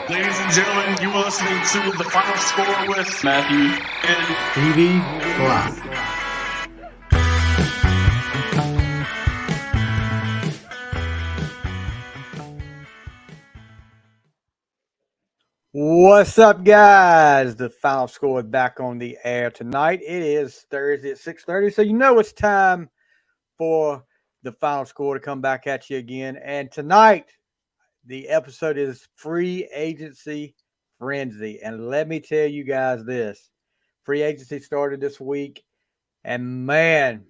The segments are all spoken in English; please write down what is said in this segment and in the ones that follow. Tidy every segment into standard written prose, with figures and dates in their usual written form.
Ladies and gentlemen, you are listening to The Final Score with Matthew and Stevie Fly. What's up, guys? The Final Score is back on the air tonight. It is Thursday at 6:30, so you know it's time for the Final Score to come back at you again. And tonight, the episode is Free Agency Frenzy. And let me tell you guys this. Free agency started this week, and man,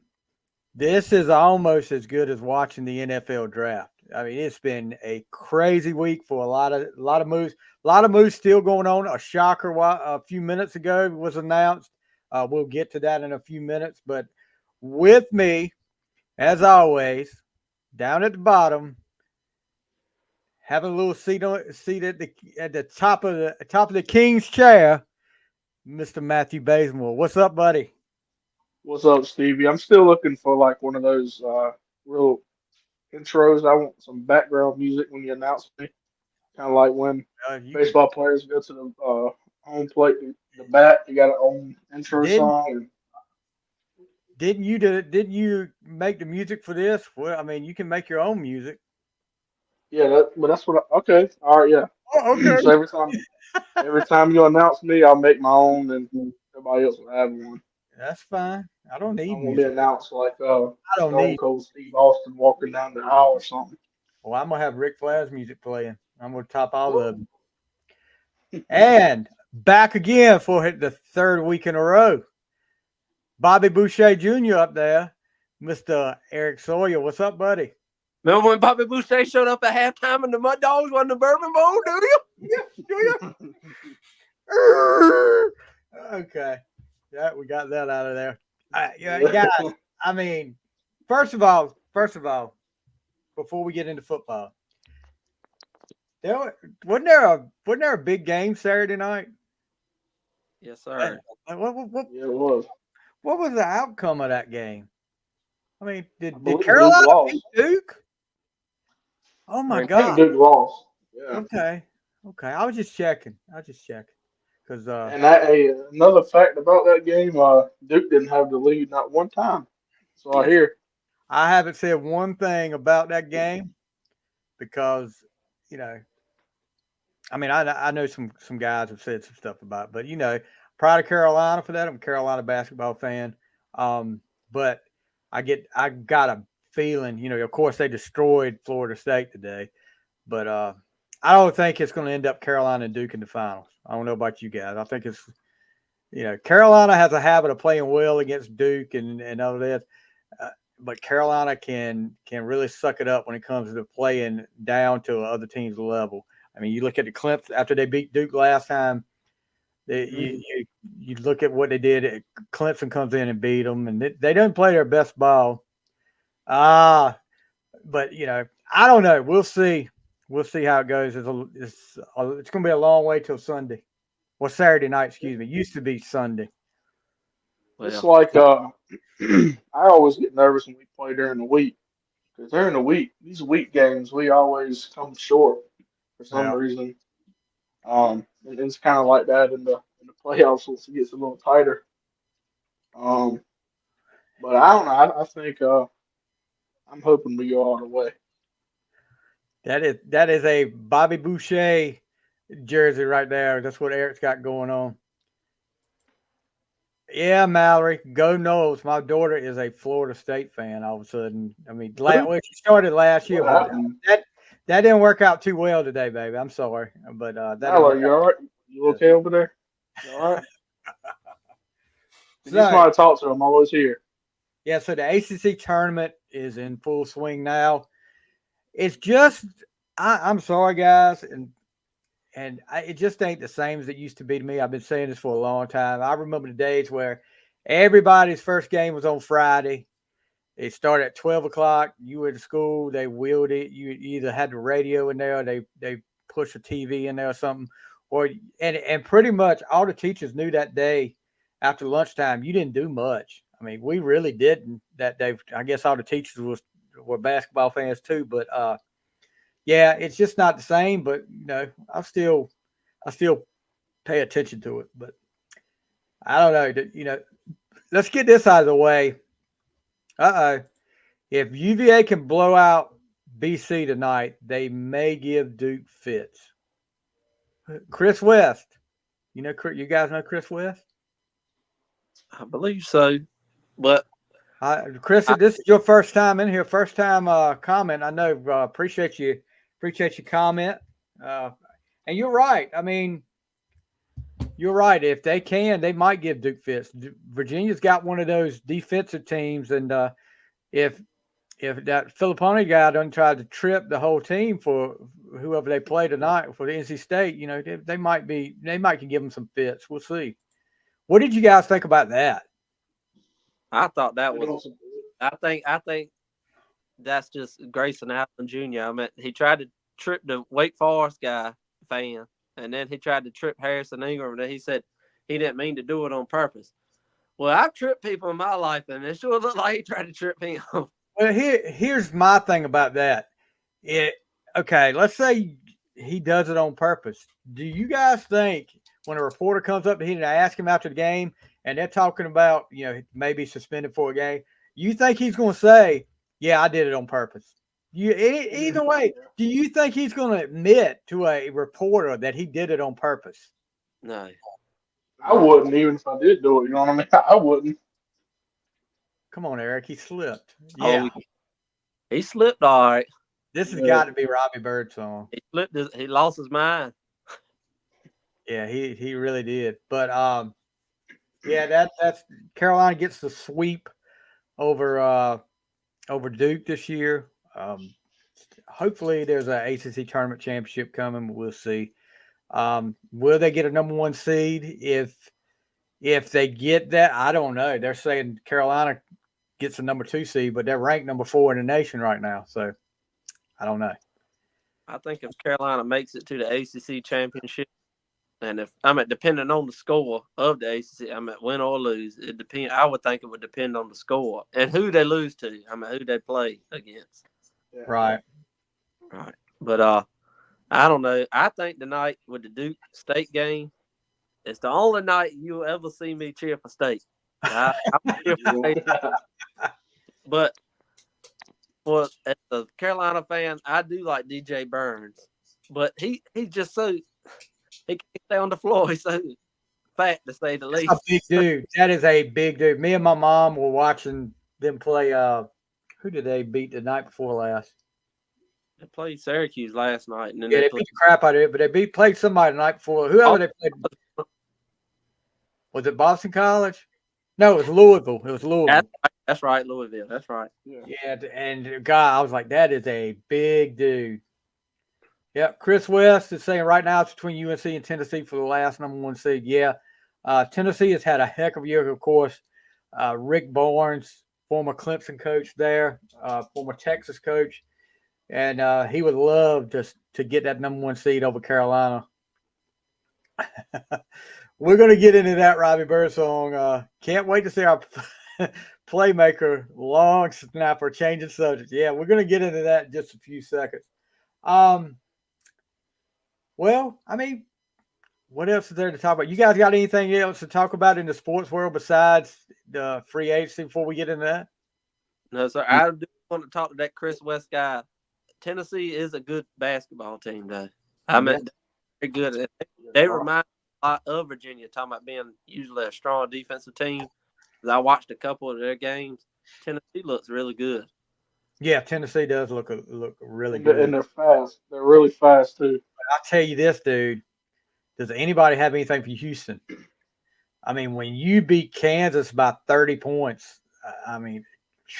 this is almost as good as watching the NFL draft. I mean, it's been a crazy week for a lot of moves. A lot of moves still going on. A shocker a few minutes ago was announced. We'll get to that in a few minutes. But with me, as always, down at the bottom, having a little seat at the top of the king's chair, Mr. Matthew Bazemore. What's up, buddy? What's up, Stevie? I'm still looking for like one of those real intros. I want some background music when you announce me, kind of like when baseball players go to the home plate, the bat. You got an own intro song. Didn't you make the music for this? Well, I mean, you can make your own music. Yeah, but that's what. Okay, all right, yeah. Oh, okay. So every time you announce me, I'll make my own, and everybody else will have one. That's fine. I don't need I won't music. be announced like I don't Stone need. Cold Steve Austin walking down the aisle or something. Well, I'm gonna have Ric Flair's music playing. I'm gonna top all of them. And back again for the third week in a row. Bobby Boucher Jr. up there, Mr. Eric Sawyer. What's up, buddy? Remember when Bobby Boucher showed up at halftime and the Mud Dogs won the Bourbon Bowl? Do you? Yeah, do you? Okay. Yeah, we got that out of there. Guys, I mean, first of all, before we get into football, wasn't there a big game Saturday night? Yes, sir. Yeah, it was. What was the outcome of that game? I mean, did Duke Carolina lost. beat Duke? Oh my I think God! Duke lost. Yeah. Okay. I was just checking. Because And another fact about that game, Duke didn't have the lead not one time. So I hear. I haven't said one thing about that game because, I mean, I know some guys have said some stuff about it, but proud of Carolina for that. I'm a Carolina basketball fan. But I got a feeling, of course they destroyed Florida State today, but I don't think it's going to end up Carolina and Duke in the finals. I don't know about you guys. I think it's, Carolina has a habit of playing well against Duke and all that, but Carolina can really suck it up when it comes to playing down to other teams' level. I mean, you look at the Clemson after they beat Duke last time. You look at what they did. Clemson comes in and beat them, and they didn't play their best ball. But I don't know. We'll see. We'll see how it goes. It's going to be a long way till Sunday. Well, Saturday night, excuse me. It used to be Sunday. It's like I always get nervous when we play during the week. Because during the week, these week games, we always come short for some reason. And it's kind of like that in the playoffs once it gets a little tighter. But I don't know. I think I'm hoping we go all the way. That is a Bobby Boucher jersey right there. That's what Eric's got going on. Yeah, Mallory, go Noles. My daughter is a Florida State fan. All of a sudden, I mean, she started last year, but that didn't work out too well today, baby. I'm sorry, but Mallory, you all right? You okay over there? You all right? You So, just want to talk to them. I'm always here. Yeah, so the ACC tournament is in full swing now. It's just, I'm sorry, guys, and it just ain't the same as it used to be to me. I've been saying this for a long time. I remember the days where everybody's first game was on Friday. It started at 12 o'clock. You were at school. They wheeled it. You either had the radio in there, or they pushed a TV in there or something. And pretty much all the teachers knew that day after lunchtime, you didn't do much. I mean, we really didn't that day. I guess all the teachers were basketball fans too, but yeah, it's just not the same. But I still pay attention to it. But I don't know. Let's get this out of the way. If UVA can blow out BC tonight, they may give Duke fits. Chris West. You guys know Chris West? I believe so. But Chris, this is your first time in here, first time comment. I know. Appreciate your comment. And you're right. I mean, you're right. If they can, they might give Duke fits. Virginia's got one of those defensive teams, and if that Filippone guy doesn't try to trip the whole team for whoever they play tonight for the NC State, they might can give them some fits. We'll see. What did you guys think about that? I thought that was. I think that's just Grayson Allen Jr. I mean, he tried to trip the Wake Forest fan, and then he tried to trip Harrison Ingram, and he said he didn't mean to do it on purpose. Well, I've tripped people in my life, and it sure looked like he tried to trip him. Well, here's my thing about that. Okay, let's say he does it on purpose. Do you guys think when a reporter comes up to him and ask him after the game, and they're talking about, maybe suspended for a game, you think he's going to say, yeah, I did it on purpose? Either way, do you think he's going to admit to a reporter that he did it on purpose? No. I wouldn't, even if I did do it. You know what I mean? I wouldn't. Come on, Eric. He slipped. Yeah. Oh, he slipped all right. This has got to be Robbie Birdsong. He slipped. He lost his mind. Yeah, he really did. But yeah, that's Carolina gets the sweep over Duke this year. Hopefully, there's an ACC tournament championship coming. We'll see. Will they get a number 1 seed? If they get that, I don't know. They're saying Carolina gets a number 2 seed, but they're ranked number 4 in the nation right now. So I don't know. I think if Carolina makes it to the ACC championship, and depending on the score of the ACC, win or lose, it depend. I would think it would depend on the score and who they lose to. Who they play against. Right. But I don't know. I think tonight with the Duke State game, it's the only night you'll ever see me cheer for State. I'm cheer for State. But as a Carolina fan, I do like DJ Burns, but he's just so he can't stay on the floor. He's so fat, to say the least. A big dude. That is a big dude. Me and my mom were watching them play. Who did they beat the night before last? They played Syracuse last night, and then they beat the crap out of it. But they played somebody the night before. Whoever they played. Was it Boston College? No, it was Louisville. That's right, Louisville. That's right. Yeah, and God, I was like, that is a big dude. Yep, Chris West is saying right now it's between UNC and Tennessee for the last number 1 seed. Yeah, Tennessee has had a heck of a year, of course. Rick Barnes, former Clemson coach there, former Texas coach, and he would love to get that number 1 seed over Carolina. We're going to get into that, Robbie Birdsong. Can't wait to see our playmaker, long snapper, changing subject. Yeah, we're going to get into that in just a few seconds. Well, what else is there to talk about? You guys got anything else to talk about in the sports world besides the free agency before we get into that? No, sir. I do want to talk to that Chris West guy. Tennessee is a good basketball team, though. They're good. They remind me a lot of Virginia, talking about being usually a strong defensive team. Because I watched a couple of their games. Tennessee looks really good. Yeah, Tennessee does look really good. And they're fast. They're really fast, too. I'll tell you this, dude. Does anybody have anything for Houston? When you beat Kansas by 30 points,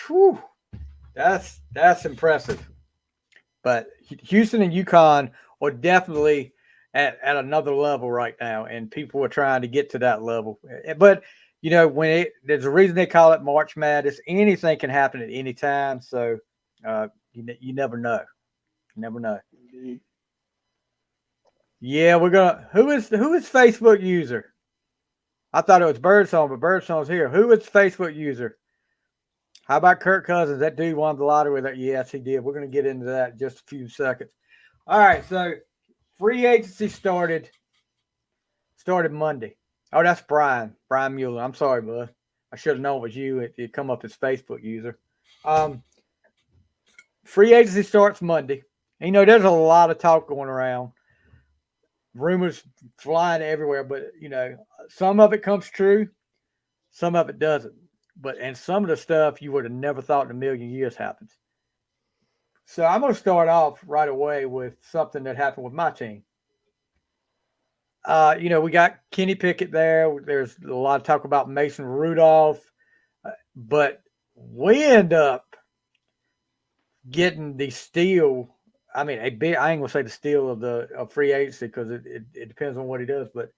whew, that's impressive. But Houston and UConn are definitely at another level right now, and people are trying to get to that level. But there's a reason they call it March Madness. Anything can happen at any time, so you never know. You never know. Indeed. Yeah, we're gonna. Who is Facebook user? I thought it was Birdsong, but Birdsong's here. Who is Facebook user? How about Kirk Cousins? That dude won the lottery with that. Yes, he did. We're going to get into that in just a few seconds. All right, so free agency started Monday. Oh, that's Brian Mueller. I'm sorry, bud. I should have known it was you. It come up as Facebook user. Free agency starts Monday. And, there's a lot of talk going around. Rumors flying everywhere, but some of it comes true, some of it doesn't. And some of the stuff you would have never thought in a million years happens. So I'm going to start off right away with something that happened with my team. We got Kenny Pickett there. There's a lot of talk about Mason Rudolph, but we end up getting the steal. I mean, I ain't gonna say the steal of free agency because it depends on what he does. But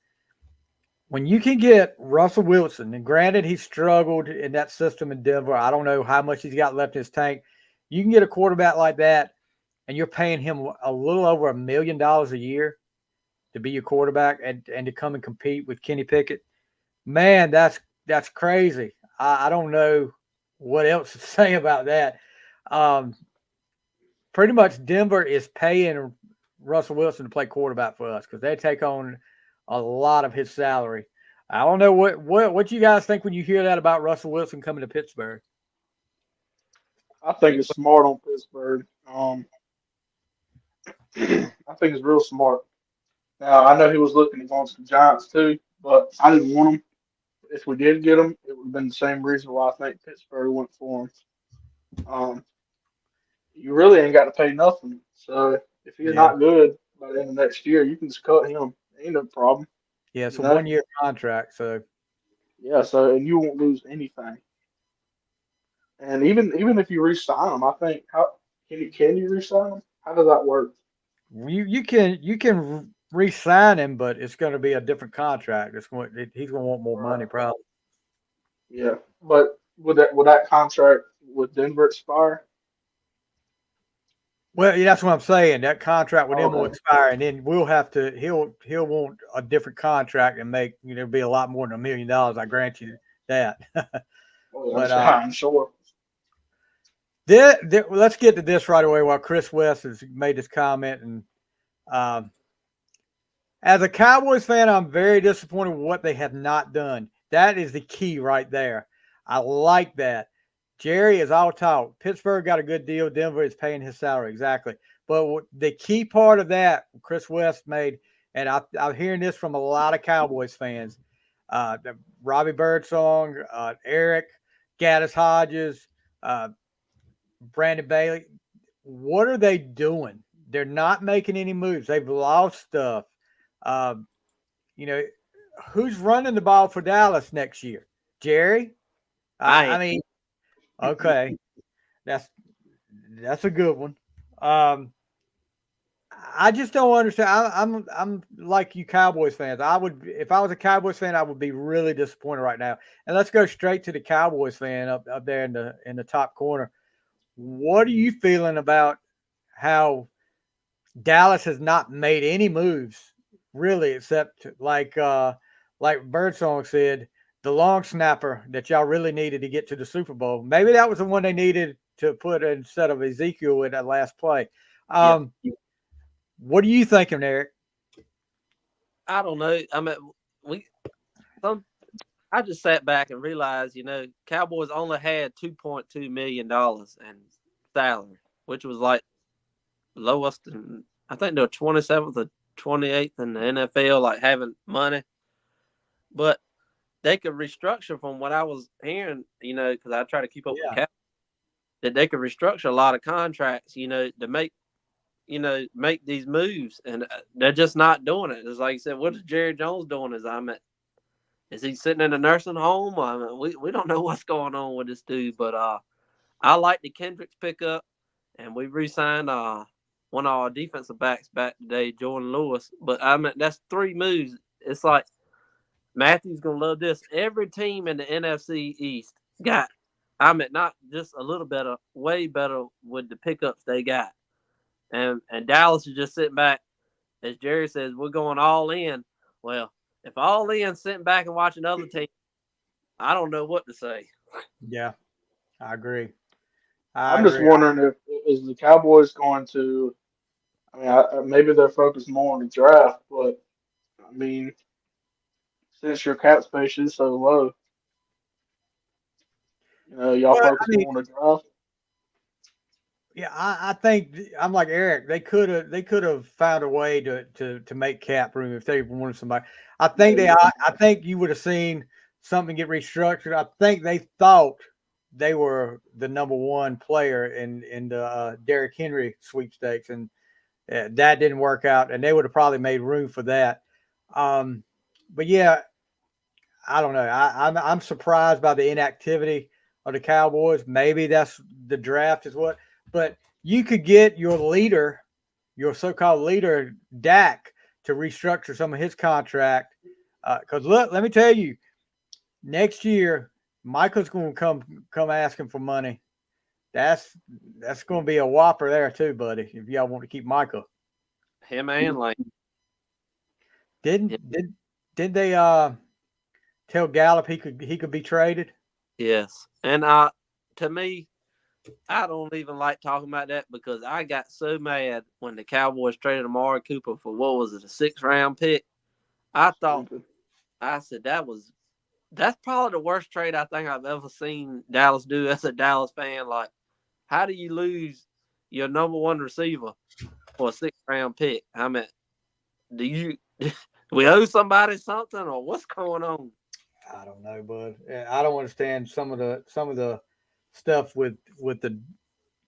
when you can get Russell Wilson, and granted he struggled in that system in Denver, I don't know how much he's got left in his tank. You can get a quarterback like that, and you're paying him a little over $1 million a year to be your quarterback and to come and compete with Kenny Pickett. Man, that's crazy. I don't know what else to say about that. Pretty much Denver is paying Russell Wilson to play quarterback for us because they take on a lot of his salary. I don't know what you guys think when you hear that about Russell Wilson coming to Pittsburgh. I think it's smart on Pittsburgh. I think it's real smart. Now, I know he was looking at going to the Giants too, but I didn't want him. If we did get him, it would have been the same reason why I think Pittsburgh went for him. You really ain't got to pay nothing. So if he's not good by the end of next year, you can just cut him. Ain't no problem. Yeah, it's a 1-year contract. So and you won't lose anything. And even if you re-sign him, I think can you re-sign him? How does that work? You can re-sign him, but it's going to be a different contract. He's going to want more money, probably. Yeah, but would that contract with Denver expire? Well, yeah, that's what I'm saying. That contract with him will expire, and then we'll have to. He'll want a different contract and make be a lot more than $1 million. I grant you that. But I'm sure. Let's get to this right away while Chris West has made his comment. And as a Cowboys fan, I'm very disappointed with what they have not done. That is the key right there. I like that. Jerry is all talk. Pittsburgh got a good deal. Denver is paying his salary. Exactly. But the key part of that, Chris West made, and I'm hearing this from a lot of Cowboys fans, Robbie Birdsong, Eric, Gaddis Hodges, Brandon Bailey. What are they doing? They're not making any moves. They've lost stuff. Who's running the ball for Dallas next year? Jerry? I mean, okay. That's a good one. I just don't understand. I'm like you Cowboys fans. If I was a Cowboys fan, I would be really disappointed right now. And let's go straight to the Cowboys fan up there in the top corner. What are you feeling about how Dallas has not made any moves, really, except like Birdsong said, the long snapper that y'all really needed to get to the Super Bowl. Maybe that was the one they needed to put instead of Ezekiel in that last play. What are you thinking, Eric? I don't know. I mean, I just sat back and realized, Cowboys only had $2.2 million in salary, which was like lowest. I think they're 27th or 28th in the NFL, like having money. But they could restructure from what I was hearing, because I try to keep up with Cowboys, that they could restructure a lot of contracts, to make these moves, and they're just not doing it. It's like you said, what is Jerry Jones doing? Is he sitting in a nursing home? I mean, we don't know what's going on with this dude, but I like the Kendricks pickup, and we re-signed one of our defensive backs back today, Jordan Lewis. But I mean, that's 3 moves. It's like Matthew's gonna love this. Every team in the NFC East got, not just a little better, way better with the pickups they got. And Dallas is just sitting back, as Jerry says, we're going all in. Well, if all in sitting back and watching other teams, I don't know what to say. Yeah, I agree. I'm just wondering if is the Cowboys going to. I mean, maybe they're focused more on the draft, but I mean, since your cap space is so low, y'all Well, focus more on the draft. yeah, I think I'm like Eric. They could have found a way to make cap room if they wanted somebody. I think I think you would have seen something get restructured. I think they thought they were the number one player in the Derrick Henry sweepstakes, and that didn't work out. And they would have probably made room for that. But yeah, I don't know. I'm surprised by the inactivity of the Cowboys. Maybe that's the draft is what, but you could get your leader, your so-called leader, Dak, to restructure some of his contract. Because look, let me tell you, next year Michael's going to come asking for money. That's going to be a whopper there too, buddy. If y'all want to keep Michael, Him and Lane. did they tell Gallup he could be traded? Yes, and to me, I don't even like talking about that because I got so mad when the Cowboys traded Amari Cooper for what was it, a 6th-round pick? I said that's probably the worst trade I think I've ever seen Dallas do as a Dallas fan. Like, how do you lose your number one receiver for a 6th-round pick? I mean, do we owe somebody something or what's going on? I don't know, bud. I don't understand some of the stuff with the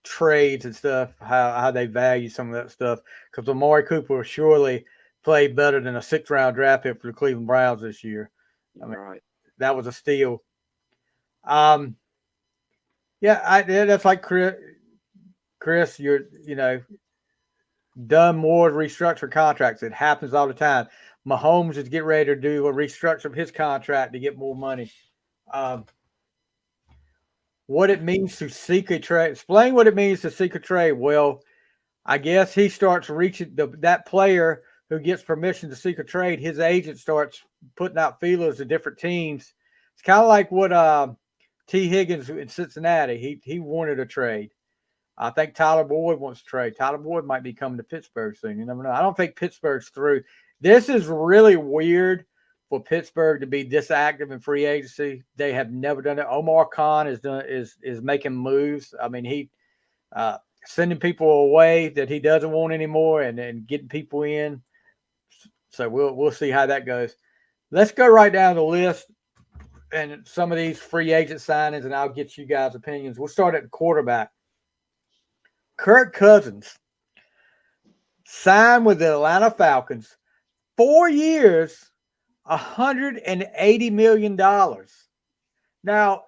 trades and stuff, how they value some of that stuff. Because Amari Cooper surely played better than a 6th-round draft pick for the Cleveland Browns this year. I mean, Right. that was a steal. Yeah, that's like Chris, you're done more restructured contracts. It happens all the time. Mahomes is getting ready to do a restructure of his contract to get more money. What it means to seek a trade. Explain what it means to seek a trade. Well, I guess he starts reaching that player who gets permission to seek a trade. His agent starts putting out feelers to different teams. It's kind of like what T. Higgins in Cincinnati. He wanted a trade. I think Tyler Boyd wants to trade. Tyler Boyd might be coming to Pittsburgh soon. You never know. I don't think Pittsburgh's through. This is really weird for Pittsburgh to be this active in free agency. They have never done it. Omar Khan is making moves. I mean, he sending people away that he doesn't want anymore and getting people in. So we'll see how that goes. Let's go right down the list and some of these free agent signings, and I'll get you guys' opinions. We'll start at the quarterback. Kirk Cousins signed with the Atlanta Falcons, 4 years, $180 million. Now,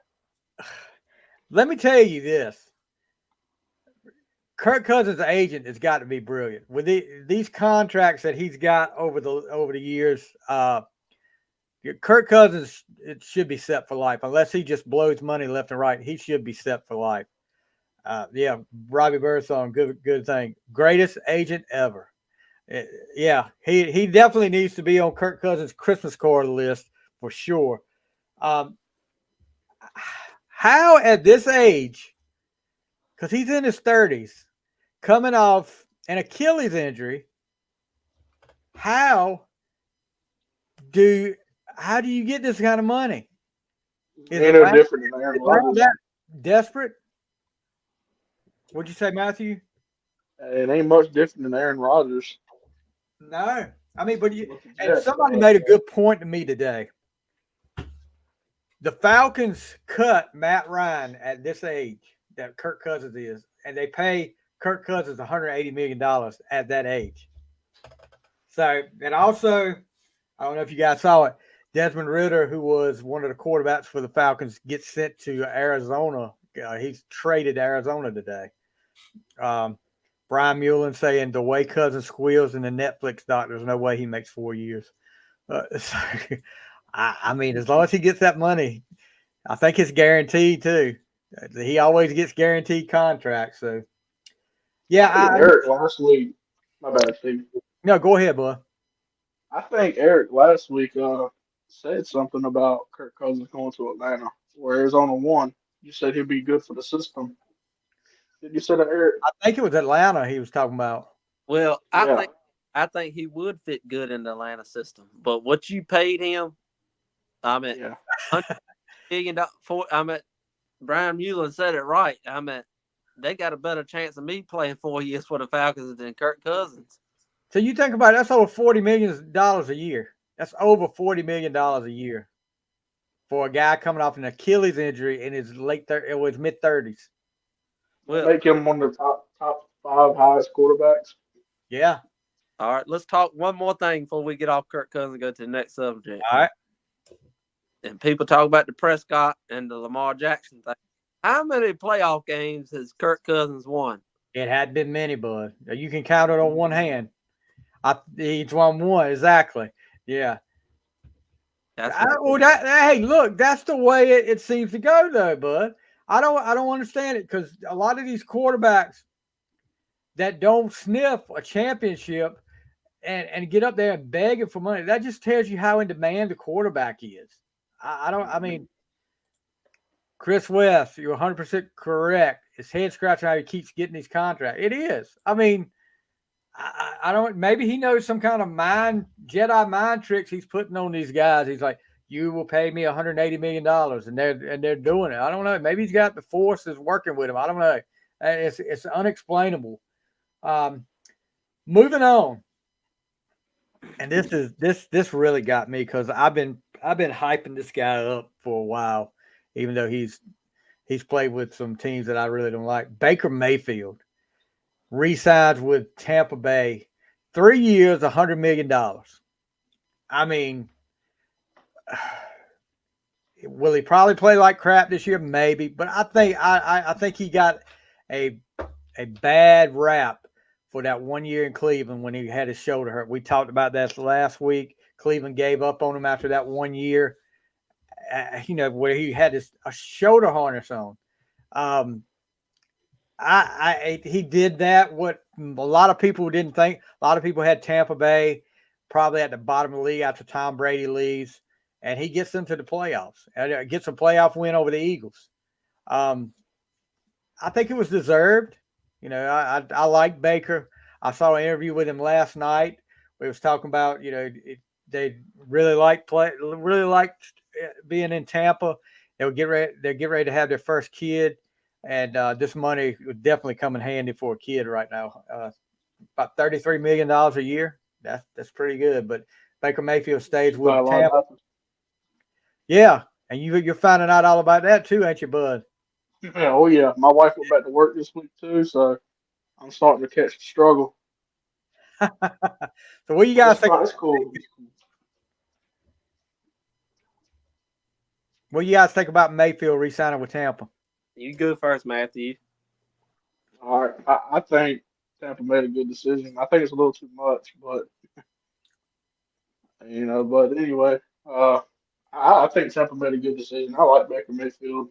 let me tell you this. Kirk Cousins' agent has got to be brilliant. With these contracts that he's got over the years, Kirk Cousins, it should be set for life. Unless he just blows money left and right, he should be set for life. Yeah, Robbie Birdsong, good thing. Greatest agent ever. Yeah, he definitely needs to be on Kirk Cousins' Christmas card list for sure. How at this age, because he's in his 30s, coming off an Achilles injury, how do you get this kind of money? Is it different than Aaron Rodgers? Desperate? What'd you say, Matthew? It ain't much different than Aaron Rodgers. No. I mean, and somebody made a good point to me today. The Falcons cut Matt Ryan at this age that Kirk Cousins is, and they pay Kirk Cousins $180 million at that age. So, and also, I don't know if you guys saw it, Desmond Ridder, who was one of the quarterbacks for the Falcons, gets sent to Arizona. He's traded to Arizona today. Brian Mullen saying the way Cousins squeals in the Netflix doc, there's no way he makes 4 years. So, I mean, as long as he gets that money, I think it's guaranteed too. He always gets guaranteed contracts. So, yeah. Eric last week. My bad, Steve. No, go ahead, bud. I think Eric last week said something about Kirk Cousins going to Atlanta, where Arizona won. You said he'd be good for the system. Did you say that, Eric? I think it was Atlanta he was talking about. Well, Yeah. I think he would fit good in the Atlanta system. But what you paid him, I mean, Yeah. $100 million for. I mean, Brian Mullen said it right. I mean, they got a better chance of me playing 4 years for the Falcons than Kirk Cousins. So you think about it, that's over $40 million a year. That's over $40 million a year for a guy coming off an Achilles injury in his mid 30s. Well, Make him one of the top 5 highest quarterbacks. Yeah. all right, let's talk one more thing before we get off Kirk Cousins and go to the next subject. All right. And people talk about the Prescott and the Lamar Jackson thing. How many playoff games has Kirk Cousins won? It had been many, bud. You can count it on one hand. Each one won, exactly. Yeah. Hey, look, that's the way it seems to go, though, bud. I don't understand it because a lot of these quarterbacks that don't sniff a championship and get up there and begging for money, that just tells you how in demand the quarterback is. I mean, Chris West, you're 100% correct. His head scratching how he keeps getting these contracts. It is. I mean, I don't. Maybe he knows some kind of Jedi mind tricks he's putting on these guys. He's like, "You will pay me $180 million," and they're doing it. I don't know. Maybe he's got the forces working with him. I don't know. It's unexplainable. Moving on, and this really got me because I've been hyping this guy up for a while, even though he's played with some teams that I really don't like. Baker Mayfield re-signs with Tampa Bay, 3 years, $100 million. I mean, will he probably play like crap this year? Maybe, but I think he got a bad rap for that 1 year in Cleveland when he had his shoulder hurt. We talked about that last week. Cleveland gave up on him after that 1 year, where he had a shoulder harness on. He did that. What a lot of people didn't think. A lot of people had Tampa Bay probably at the bottom of the league after Tom Brady leaves, and he gets them to the playoffs and gets a playoff win over the Eagles. I think it was deserved. I like Baker. I saw an interview with him last night where he was talking about they really liked being in Tampa. They'll get ready to have their first kid. And this money would definitely come in handy for a kid right now. About $33 million a year. That's pretty good. But Baker Mayfield stays with Tampa. Yeah, and you're finding out all about that too, ain't you, bud? Yeah, oh yeah. My wife went back to work this week too, so I'm starting to catch the struggle. So what you guys think? It's cool. What do you guys think about Mayfield re-signing with Tampa? You go first, Matthew. All right. I think Tampa made a good decision. I think it's a little too much, but but anyway, I think Tampa made a good decision. I like Baker Mayfield.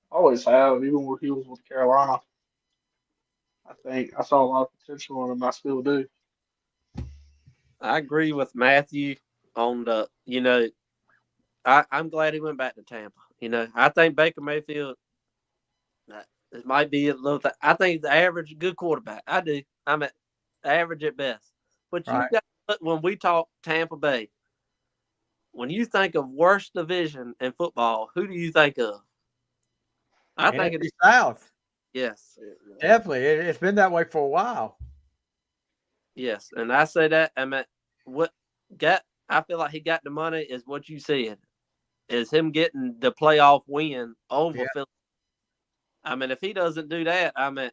Always have, even when he was with Carolina. I think I saw a lot of potential in him. I still do. I agree with Matthew on the, I'm glad he went back to Tampa. I think Baker Mayfield, it might be a little. I think he's the average good quarterback. I do. I'm at average at best. But when we talk Tampa Bay, when you think of worst division in football, who do you think of? I think it's South. Yes, definitely. It's been that way for a while. Yes, and I say that. I mean, I feel like he got the money is what you said, is him getting the playoff win over Philly. I mean, if he doesn't do that, I mean,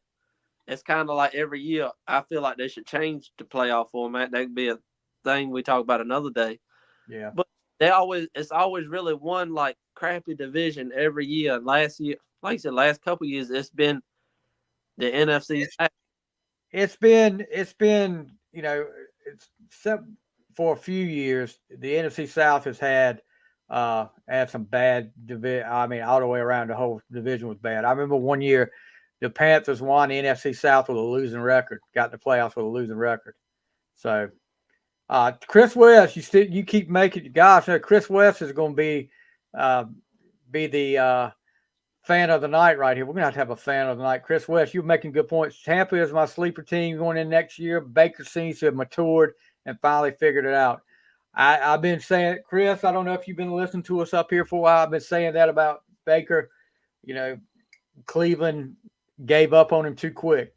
it's kind of like every year. I feel like they should change the playoff format. That could be a thing we talk about another day. Yeah, but it's always really one like crappy division every year. Last year, like I said, last couple of years, it's been the NFC. It's been except for a few years, the NFC South has had some bad division. I mean, all the way around, the whole division was bad. I remember one year the Panthers won the NFC South with a losing record, got in the playoffs with a losing record. So Chris West, you keep making gosh, no, Chris West is going to be the fan of the night right here. We're gonna have a fan of the night. Chris West, you're making good points. Tampa is my sleeper team going in next year. Baker seems to have matured and finally figured it out. I've been saying, Chris, I don't know if you've been listening to us up here for a while. I've been saying that about Baker. Cleveland gave up on him too quick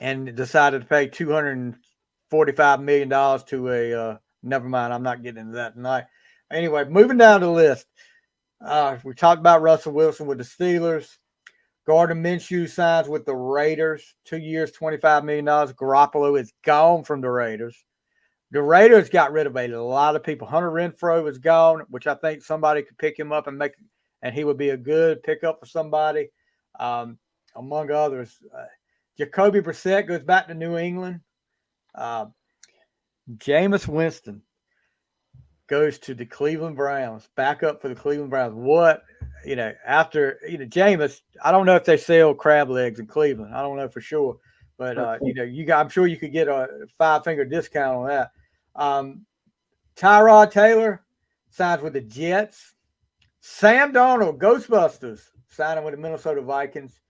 and decided to pay $245 million to a never mind. I'm not getting into that tonight. Anyway, moving down the list. We talked about Russell Wilson with the Steelers. Gardner Minshew signs with the Raiders. 2 years, $25 million. Garoppolo is gone from the Raiders. The Raiders got rid of a lot of people. Hunter Renfrow is gone, which I think somebody could pick him up and he would be a good pickup for somebody, among others. Jacoby Brissett goes back to New England. Jameis Winston goes to the Cleveland Browns, back up for the Cleveland Browns. After Jameis, I don't know if they sell crab legs in Cleveland. I don't know for sure. But I'm sure you could get a 5-finger discount on that. Tyrod Taylor signs with the Jets. Sam Darnold, Ghostbusters, signing with the Minnesota Vikings.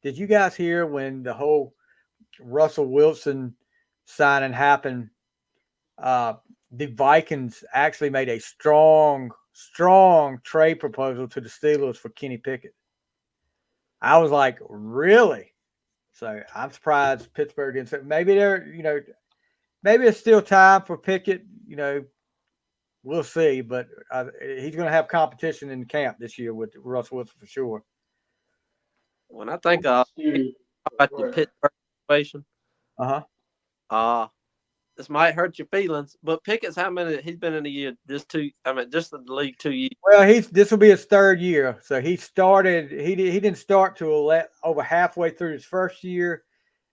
Did you guys hear when the whole Russell Wilson signing happened? The Vikings actually made a strong trade proposal to the Steelers for Kenny Pickett. I was like, really? So I'm surprised Pittsburgh didn't say. Maybe maybe it's still time for Pickett. We'll see. But he's going to have competition in camp this year with Russell Wilson for sure. When I think about the Pittsburgh situation, this might hurt your feelings, but Pickett's how many? He's been in the year just in the league 2 years. Well, this will be his third year. So he started. He didn't start till over halfway through his first year,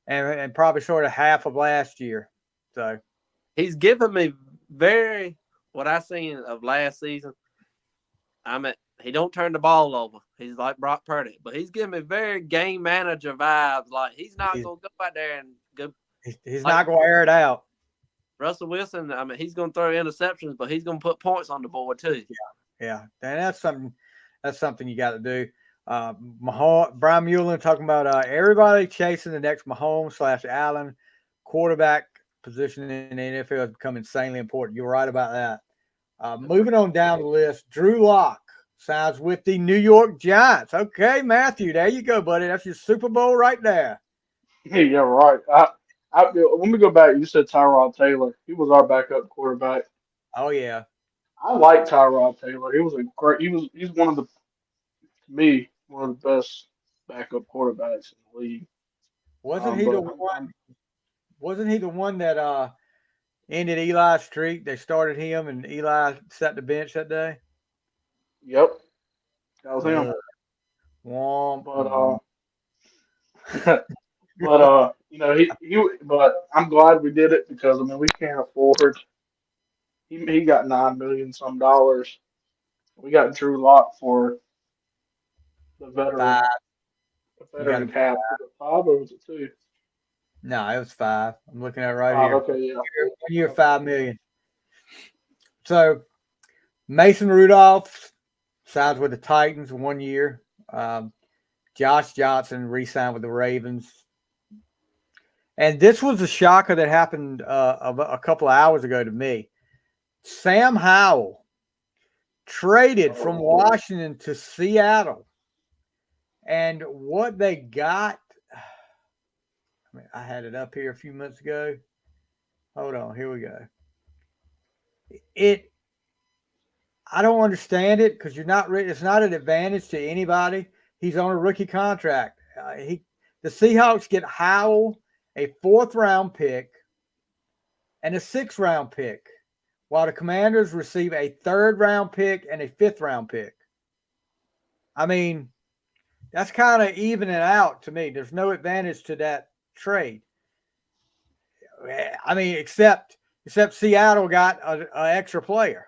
and probably sort of half of last year. So he's given me what I seen of last season. He don't turn the ball over. He's like Brock Purdy, but he's giving me very game manager vibes. Like he's not going to go out there and go. He's not going to air it out. Russell Wilson, he's going to throw interceptions, but he's going to put points on the board too. Yeah. And that's something you got to do. Brian Mueller talking about everybody chasing the next Mahomes/Allen. Quarterback position in the NFL has become insanely important. You're right about that. Moving on down the list, Drew Lock signs with the New York Giants. Okay, Matthew, there you go, buddy. That's your Super Bowl right there. Yeah, right. Let me go back. You said Tyrod Taylor. He was our backup quarterback. Oh yeah. I like Tyrod Taylor. He's one of the best backup quarterbacks in the league. Wasn't he the one that ended Eli's streak? They started him and Eli sat the bench that day. Yep, that was him. But I'm glad we did it because we can't afford. He got $9 million some dollars. We got Drew Lock for the veteran. The veteran cap. Was it 5 or was it 2? No, it was 5. I'm looking at it right here. Okay, yeah. 1 year, $5 million. So Mason Rudolph signs with the Titans 1 year. Josh Johnson re-signed with the Ravens. And this was a shocker that happened a couple of hours ago to me. Sam Howell traded from Washington to Seattle. And what they got, I had it up here a few minutes ago. Hold on, here we go. I don't understand it because it's not an advantage to anybody. He's on a rookie contract. The Seahawks get Howell, a 4th-round pick, and a 6th-round pick, while the Commanders receive a 3rd-round pick and a 5th-round pick. That's kind of evening out to me. There's no advantage to that trade. Except Seattle got an extra player.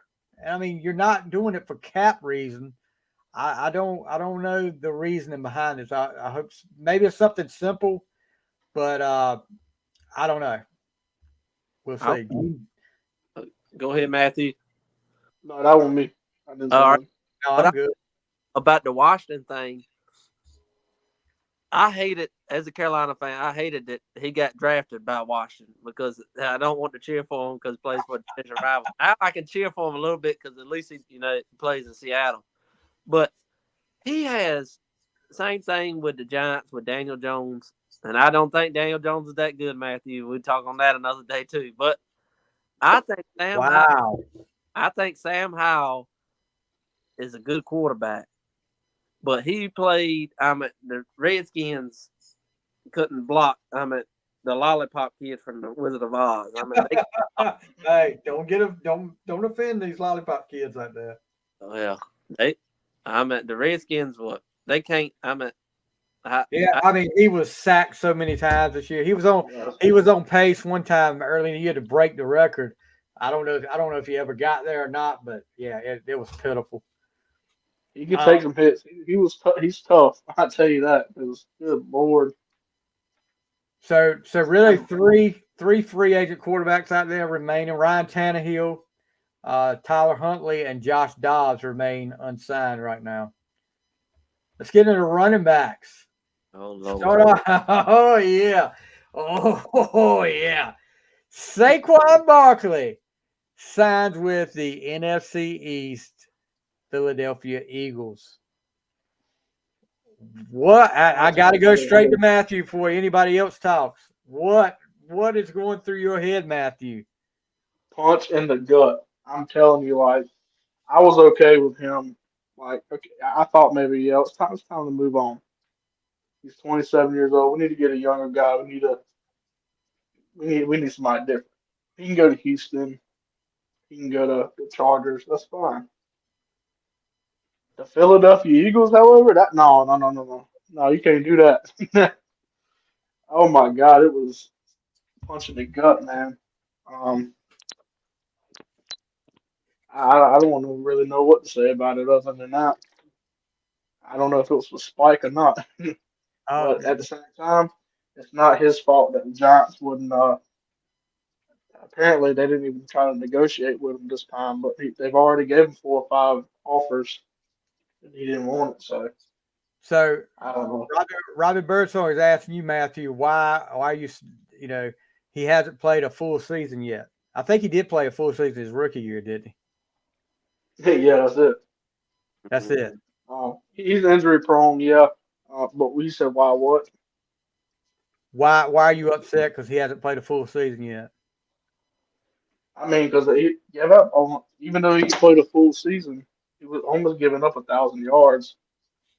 You're not doing it for cap reason. I don't know the reasoning behind this. I hope maybe it's something simple, but I don't know. We'll see. Go ahead, Matthew. No, that wasn't me. I didn't say All right. nothing. No, But I'm good. about the Washington thing, I hated as a Carolina fan. I hated that he got drafted by Washington because I don't want to cheer for him because he plays for a division rival. Now I can cheer for him a little bit because at least he plays in Seattle. But he has the same thing with the Giants with Daniel Jones, and I don't think Daniel Jones is that good, Matthew. We'll talk on that another day too. But I think Wow. Sam Howell is a good quarterback. But he played. The Redskins couldn't block. The lollipop kid from the Wizard of Oz. Hey, don't offend these lollipop kids like that. Well, the Redskins. What they can't. I mean, he was sacked so many times this year. He was on pace one time early in the year to break the record. I don't know if he ever got there or not, but yeah, it was pitiful. He could take some hits. He's tough. I tell you that. It was good Lord. So really three free agent quarterbacks out there remaining. Ryan Tannehill, Tyler Huntley, and Josh Dobbs remain unsigned right now. Let's get into running backs. Oh Lord. Start off. Oh yeah. Oh yeah. Saquon Barkley signs with the NFC East Philadelphia Eagles. What? I got to go straight to Matthew before anybody else talks. What is going through your head, Matthew? Punch in the gut. I'm telling you, like, I was okay with him. Like, okay, I thought maybe, yeah, it's time to move on. He's 27 years old. We need to get a younger guy. We need somebody different. He can go to Houston. He can go to the Chargers. That's fine. The Philadelphia Eagles, however, no, you can't do that. Oh my God, it was punch in the gut, man. Um, I don't really know what to say about it other than that. I don't know if it was a spike or not, but at the same time, it's not his fault that the Giants wouldn't. Apparently, they didn't even try to negotiate with him this time, but they've already gave him 4 or 5 offers, and he didn't want it. So I don't know. Robbie Birdsong is asking you, Matthew, why he hasn't played a full season yet. I think he did play a full season his rookie year, didn't he? Yeah, that's it. That's it. He's injury prone, yeah. But we said why what? Why are you upset because he hasn't played a full season yet? I mean, because he gave up on, even though he played a full season, he was almost giving up 1,000 yards.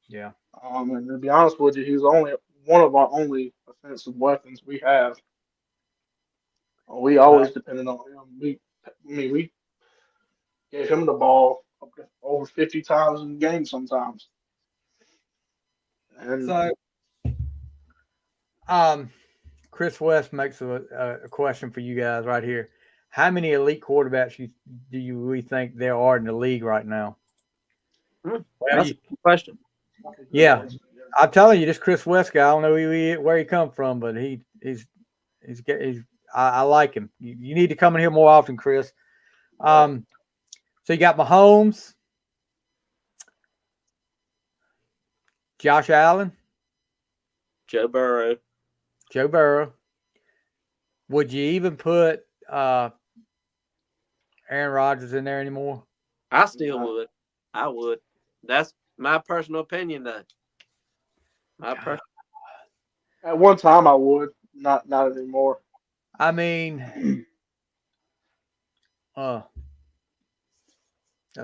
Yeah. And to be honest with you, he's only one of our only offensive weapons we have. We always depended on him. We gave him the ball over 50 times in the game sometimes. And so, Chris West makes a question for you guys right here. How many elite quarterbacks do we think there are in the league right now? That's a good question. Yeah, I'm telling you, this Chris West guy. I don't know where he come from, but I like him. You need to come in here more often, Chris. So you got Mahomes, Josh Allen, Joe Burrow. Would you even put Aaron Rodgers in there anymore? I still would. I would. That's my personal opinion, though. At one time, I would. Not anymore. I mean, that's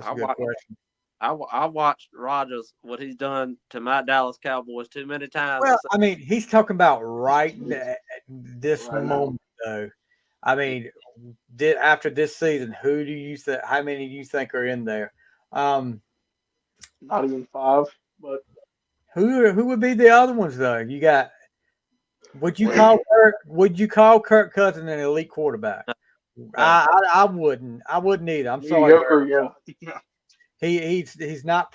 a good question. I watched Rodgers, what he's done to my Dallas Cowboys too many times. Well, I mean, he's talking about this moment, though. I mean, after this season, how many do you think are in there? Not even 5, but who would be the other ones though? You got. Would you call Kirk Cousins an elite quarterback? No. I wouldn't. I wouldn't either. I'm sorry. Yeah. He's not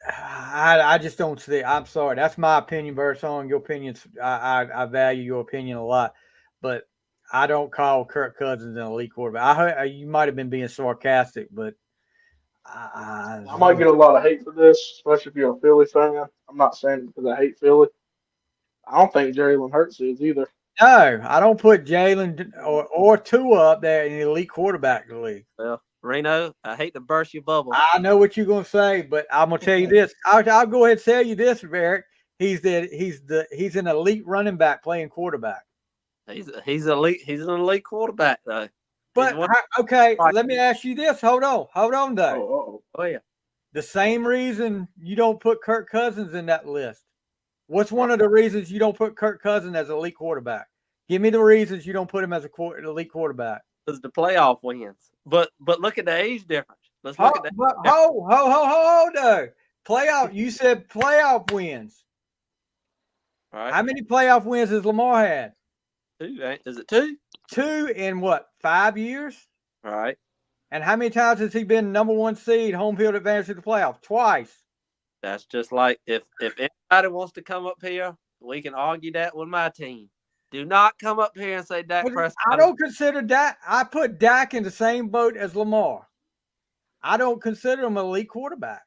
I just don't see it. I'm sorry. That's my opinion, Birdsong. Your opinions, I value your opinion a lot, but I don't call Kirk Cousins an elite quarterback. I heard you might have been being sarcastic, but I might get a lot of hate for this, especially if you're a Philly fan. I'm not saying it because I hate Philly. I don't think Jalen Hurts is either. no, I don't put Jalen or Tua up there in the elite quarterback league. Well, Reno, I hate to burst your bubble. I know what you're gonna say, but I'm gonna tell you this. I'll go ahead and tell you this, Eric. He's an elite running back playing quarterback. He's elite. He's an elite quarterback though. But okay, let me ask you this. Hold on, though. Oh yeah. The same reason you don't put Kirk Cousins in that list. What's one of the reasons you don't put Kirk Cousins as an elite quarterback? Give me the reasons you don't put him as an elite quarterback. Because the playoff wins. But look at the age difference. Let's look at that. Hold though. Playoff. You said playoff wins. All right. How many playoff wins has Lamar had? 2. Is it 2? 2 in what? 5 years? All right. And how many times has he been number 1 seed, home field advantage to the playoffs? Twice. That's just like if anybody wants to come up here, we can argue that with my team. Do not come up here and say Dak Prescott. I don't consider Dak. I put Dak in the same boat as Lamar. I don't consider him an elite quarterback.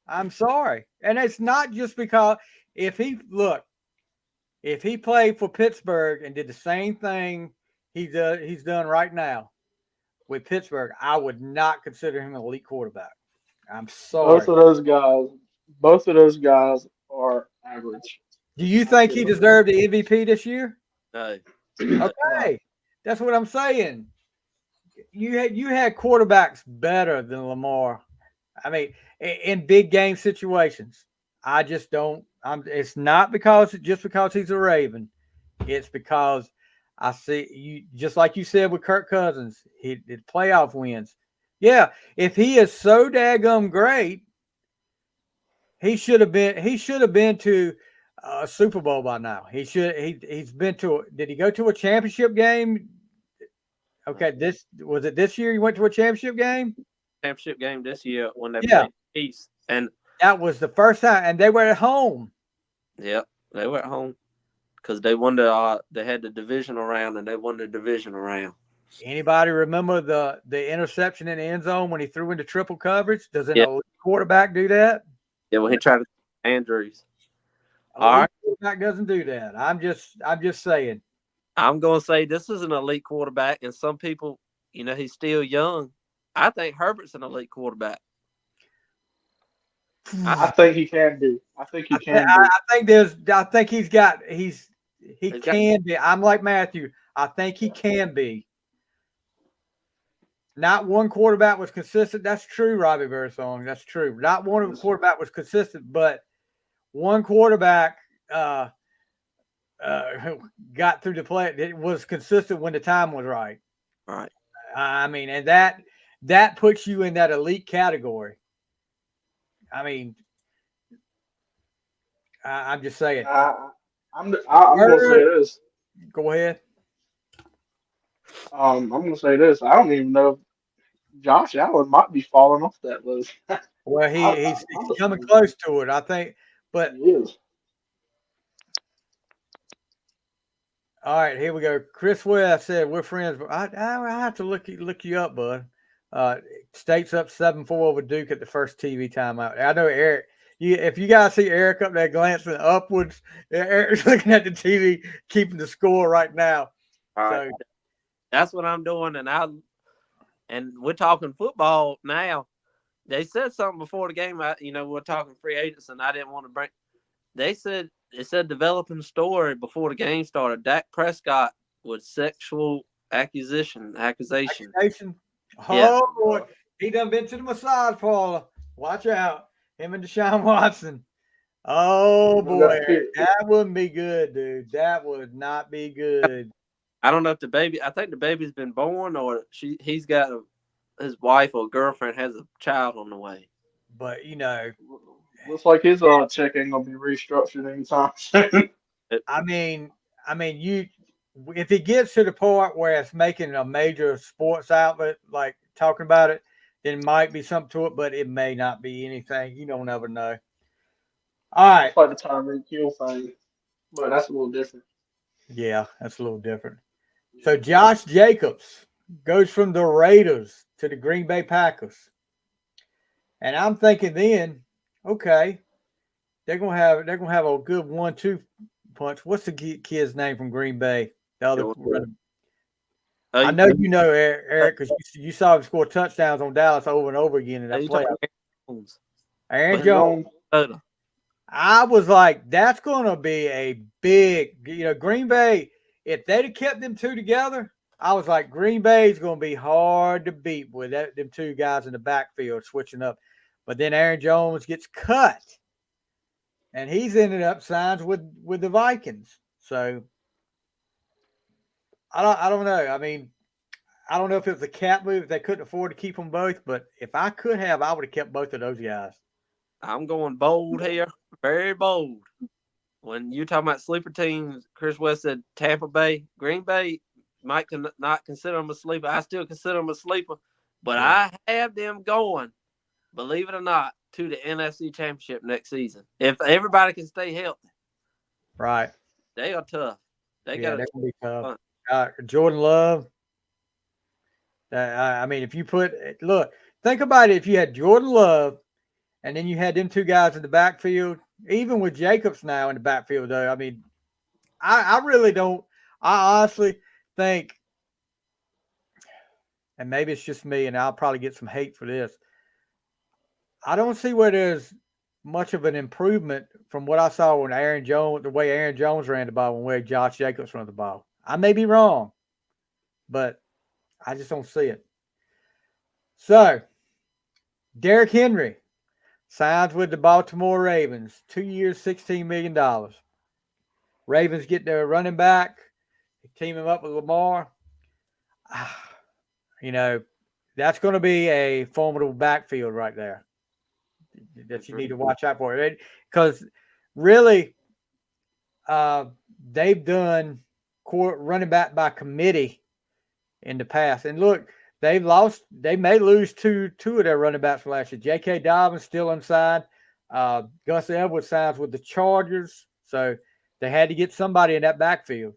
I'm sorry. And it's not just because if he played for Pittsburgh and did the same thing he's done right now with Pittsburgh, I would not consider him an elite quarterback. I'm sorry. Both of those guys are average. Do you think he deserved the MVP this year? No. Okay. That's what I'm saying. You had quarterbacks better than Lamar. I mean, in big game situations. I just don't. It's not because he's a Raven. It's because I see you, just like you said with Kirk Cousins. He did playoff wins. Yeah, if he is so daggum great, he should have been to a Super Bowl by now. He's been to. Did he go to a championship game? Okay, was it this year? He went to a championship game. Championship game this year when they played the East, and that was the first time, and they were at home. Yeah, they were at home because they won they had the divisional round, and they won the divisional round. Anybody remember the interception in the end zone when he threw into triple coverage? Does an elite quarterback do that? Yeah, when he tried to Andrews. All right, quarterback doesn't do that. I'm just saying. I'm going to say this is an elite quarterback, and some people, he's still young. I think Herbert's an elite quarterback. I think he can be. I think he can be. I think he can be. I'm like Matthew. I think he can be. Not one quarterback was consistent. That's true, Robbie Bearsong. That's true. Not one of the quarterback was consistent, but one quarterback got through the play. It was consistent when the time was right. Right. I mean, and that puts you in that elite category. I mean, I'm just saying. I'm going to say this. Go ahead. I'm going to say this. I don't even know if Josh Allen might be falling off that list. Well, he's coming close to it, I think. But he is. All right, here we go. Chris West said we're friends, but I have to look you up, bud. State's up 7-4 over Duke at the first TV timeout. I know Eric. If you guys see Eric up there glancing upwards, Eric's looking at the TV, keeping the score right now. All right. That's what I'm doing, and we're talking football now. They said something before the game. We're talking free agents, and I didn't want to bring. It said developing story before the game started. Dak Prescott with sexual accusation. Oh boy, he done been to the massage parlor. Watch out, him and Deshaun Watson. Oh boy, that wouldn't be good, dude. That would not be good. I don't know if I think the baby's been born, or he's got his wife or girlfriend has a child on the way. But looks like his check ain't gonna be restructured anytime soon. I mean, if he gets to the point where it's making a major sports outlet, like talking about it, then it might be something to it, but it may not be anything. You don't ever know. All right. It's like the Tyreek Hill thing, but that's a little different. Yeah, that's a little different. So Josh Jacobs goes from the Raiders to the Green Bay Packers. And I'm thinking then, okay, they're gonna have a good 1-2 punch. What's the kid's name from Green Bay? The other running. I know you know Eric because you saw him score touchdowns on Dallas over and over again in that playoff. Aaron Jones. I was like, that's going to be a big, Green Bay. If they'd have kept them two together, I was like, Green Bay's going to be hard to beat with them two guys in the backfield switching up. But then Aaron Jones gets cut, and he's ended up signed with the Vikings. So I don't know. I mean, I don't know if it was a cap move, if they couldn't afford to keep them both, but if I could have, I would have kept both of those guys. I'm going bold here, very bold. When you're talking about sleeper teams, Chris West said Tampa Bay. Green Bay might not consider them a sleeper. I still consider them a sleeper, but I have them going, believe it or not, to the NFC Championship next season. If everybody can stay healthy. Right. They are tough. They're going to be tough. Jordan Love. I mean, if you think about it. If you had Jordan Love and then you had them two guys in the backfield, even with Jacobs now in the backfield, though, I mean, I really don't. I honestly think, and maybe it's just me, and I'll probably get some hate for this. I don't see where there's much of an improvement from what I saw when the way Aaron Jones ran the ball, and where Josh Jacobs ran the ball. I may be wrong, but I just don't see it. So, Derrick Henry signs with the Baltimore Ravens, 2 years, $16 million. Ravens get their running back, team him up with Lamar. That's going to be a formidable backfield right there that you need to watch out for. Because really, they've done running back by committee in the past. And look, they may lose two of their running backs from last year. J.K. Dobbins still unsigned. Gus Edwards signs with the Chargers. So they had to get somebody in that backfield.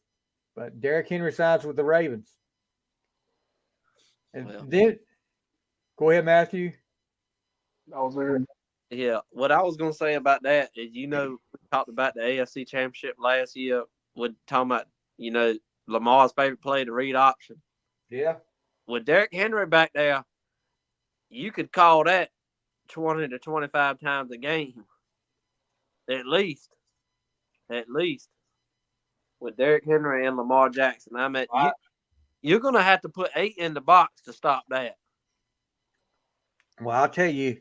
But Derrick Henry signs with the Ravens. And then, go ahead, Matthew. Yeah, what I was going to say about that is, we talked about the AFC Championship last year with talking about, Lamar's favorite play, the read option. Yeah. With Derrick Henry back there, you could call that 20 to 25 times a game. At least. With Derrick Henry and Lamar Jackson. I mean, you're going to have to put 8 in the box to stop that. Well, I'll tell you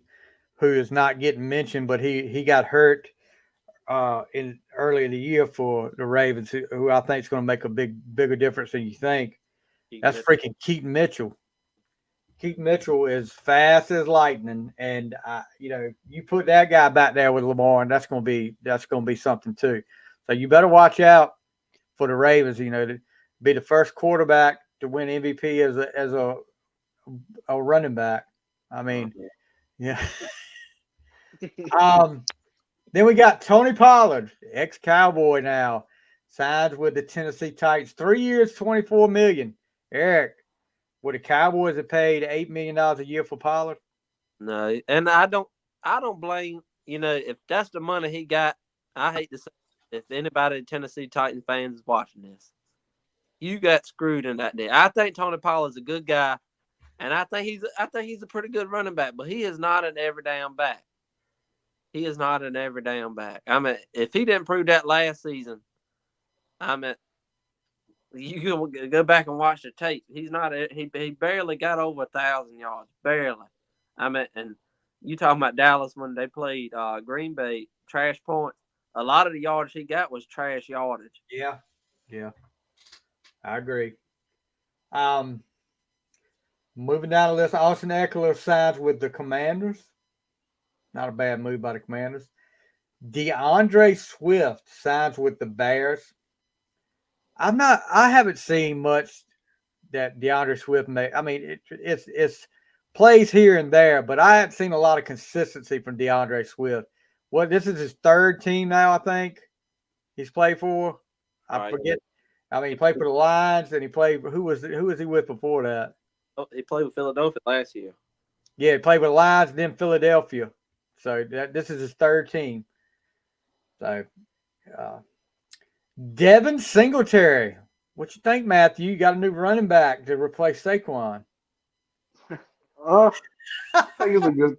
who is not getting mentioned, but he got hurt in early in the year for the Ravens, who I think is going to make a bigger difference than you think. That's freaking Keaton Mitchell. Keaton Mitchell is fast as lightning, and you put that guy back there with Lamar, and that's going to be something too. So you better watch out for the Ravens. To be the first quarterback to win MVP as a running back. I mean, yeah. Then we got Tony Pollard, ex-Cowboy now, signs with the Tennessee Titans, 3 years, $24 million. Eric, would the Cowboys have paid $8 million a year for Pollard? No, and I don't blame, if that's the money he got. I hate to say, if anybody Tennessee Titan fans is watching this, you got screwed in that day. I think Tony Pollard's a good guy, and I think he's a pretty good running back, but he is not an every down back. He is not an every down back. I mean, if he didn't prove that last season, you go back and watch the tape. He's not. He barely got over 1,000 yards. Barely. I mean, and you talking about Dallas when they played Green Bay, trash points. A lot of the yardage he got was trash yardage. Yeah. I agree. Moving down the list, Austin Eckler signs with the Commanders. Not a bad move by the Commanders. DeAndre Swift signs with the Bears. I haven't seen much that DeAndre Swift made. I mean, it's plays here and there, but I haven't seen a lot of consistency from DeAndre Swift. This is his third team now, I think he's played for. I forget. I mean, he played for the Lions, and he played. Who was he with before that? Oh, he played with Philadelphia last year. Yeah, he played with the Lions, and then Philadelphia. So this is his third team. So, Devin Singletary. What you think, Matthew? You got a new running back to replace Saquon. I think it's a good.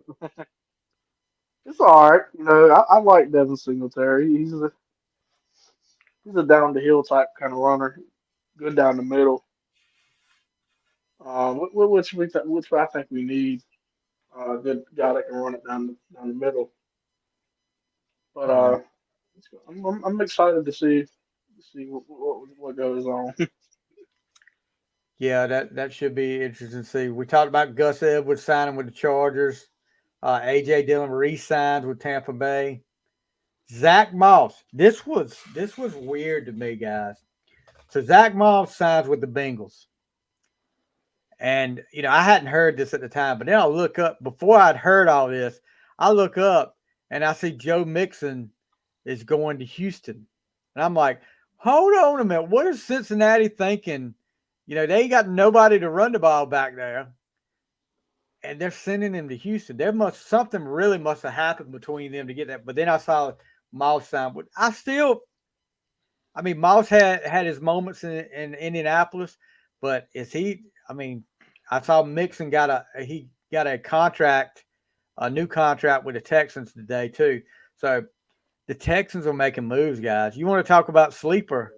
It's all right. I like Devin Singletary. He's a down the hill type kind of runner, good down the middle. Which I think we need a good guy that can run it down the middle. But I'm excited to see what goes on. Yeah, that should be interesting to see. We talked about Gus Edwards signing with the Chargers. AJ Dillon re-signs with Tampa Bay. Zach Moss. This was weird to me, guys. So Zach Moss signs with the Bengals. And, I hadn't heard this at the time, but then I look up, before I'd heard all this, I look up and I see Joe Mixon is going to Houston. And I'm like, hold on a minute. What is Cincinnati thinking? They ain't got nobody to run the ball back there. And they're sending him to Houston. Something really must have happened between them to get that. But then I saw Moss sign. But Moss had his moments in Indianapolis, but I saw Mixon got a contract, a new contract with the Texans today too. So the Texans are making moves, guys. You want to talk about sleeper?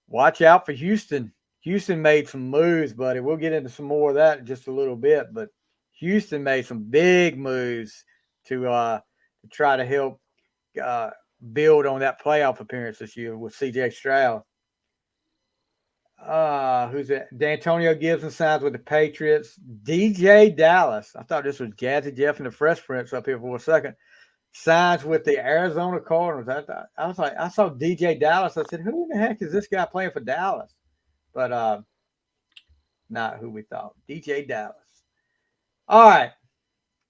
Watch out for Houston. Houston made some moves, buddy. We'll get into some more of that in just a little bit, but Houston made some big moves to try to help build on that playoff appearance this year with C.J. Stroud. Who's that? D'Antonio Gibson signs with the Patriots. DJ Dallas. I thought this was Jazzy Jeff and the Fresh Prince up here for a second. Signs with the Arizona Cardinals. I was like, I saw DJ Dallas. I said, who in the heck is this guy playing for Dallas? But not who we thought. DJ Dallas. All right.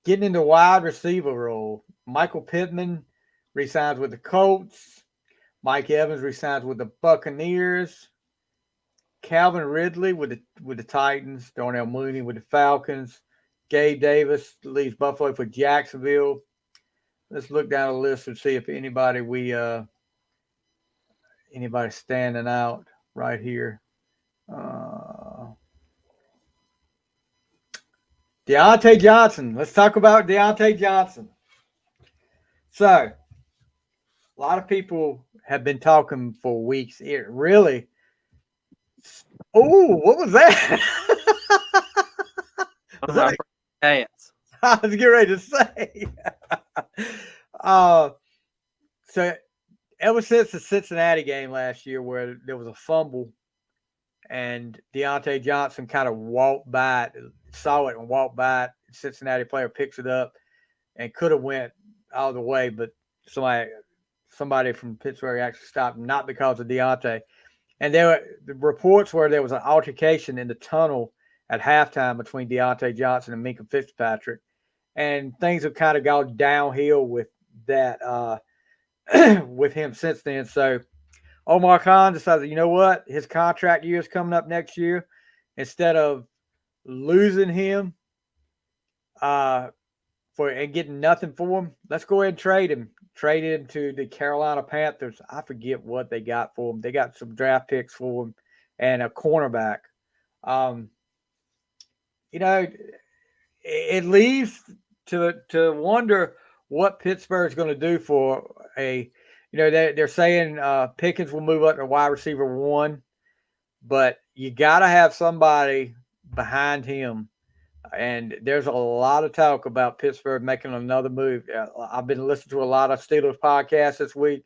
Getting into wide receiver role. Michael Pittman resigns with the Colts. Mike Evans resigns with the Buccaneers. Calvin Ridley with the Titans. Darnell Mooney with the Falcons. Gabe Davis leaves Buffalo for Jacksonville. Let's look down the list and see if anybody standing out right here. Deontay Johnson. Let's talk about Deontay Johnson. So, a lot of people have been talking for weeks. It really. Oh, what was that? Was that cats? I was getting ready to say. So ever since the Cincinnati game last year where there was a fumble and Deontay Johnson kind of walked by it, saw it and walked by it, Cincinnati player picks it up and could have went all the way, but somebody from Pittsburgh actually stopped him, not because of Deontay. And the reports were there was an altercation in the tunnel at halftime between Deontay Johnson and Minkah Fitzpatrick. And things have kind of gone downhill with that, with him since then. So Omar Khan decided, you know what? His contract year is coming up next year. Instead of losing him and getting nothing for him, let's go ahead and trade him. Trade him to the Carolina Panthers. I forget what they got for him. They got some draft picks for him and a cornerback. It leaves to wonder what Pittsburgh's going to do for they're saying Pickens will move up to wide receiver 1, but you got to have somebody behind him. And there's a lot of talk about Pittsburgh making another move. I've been listening to a lot of Steelers podcasts this week,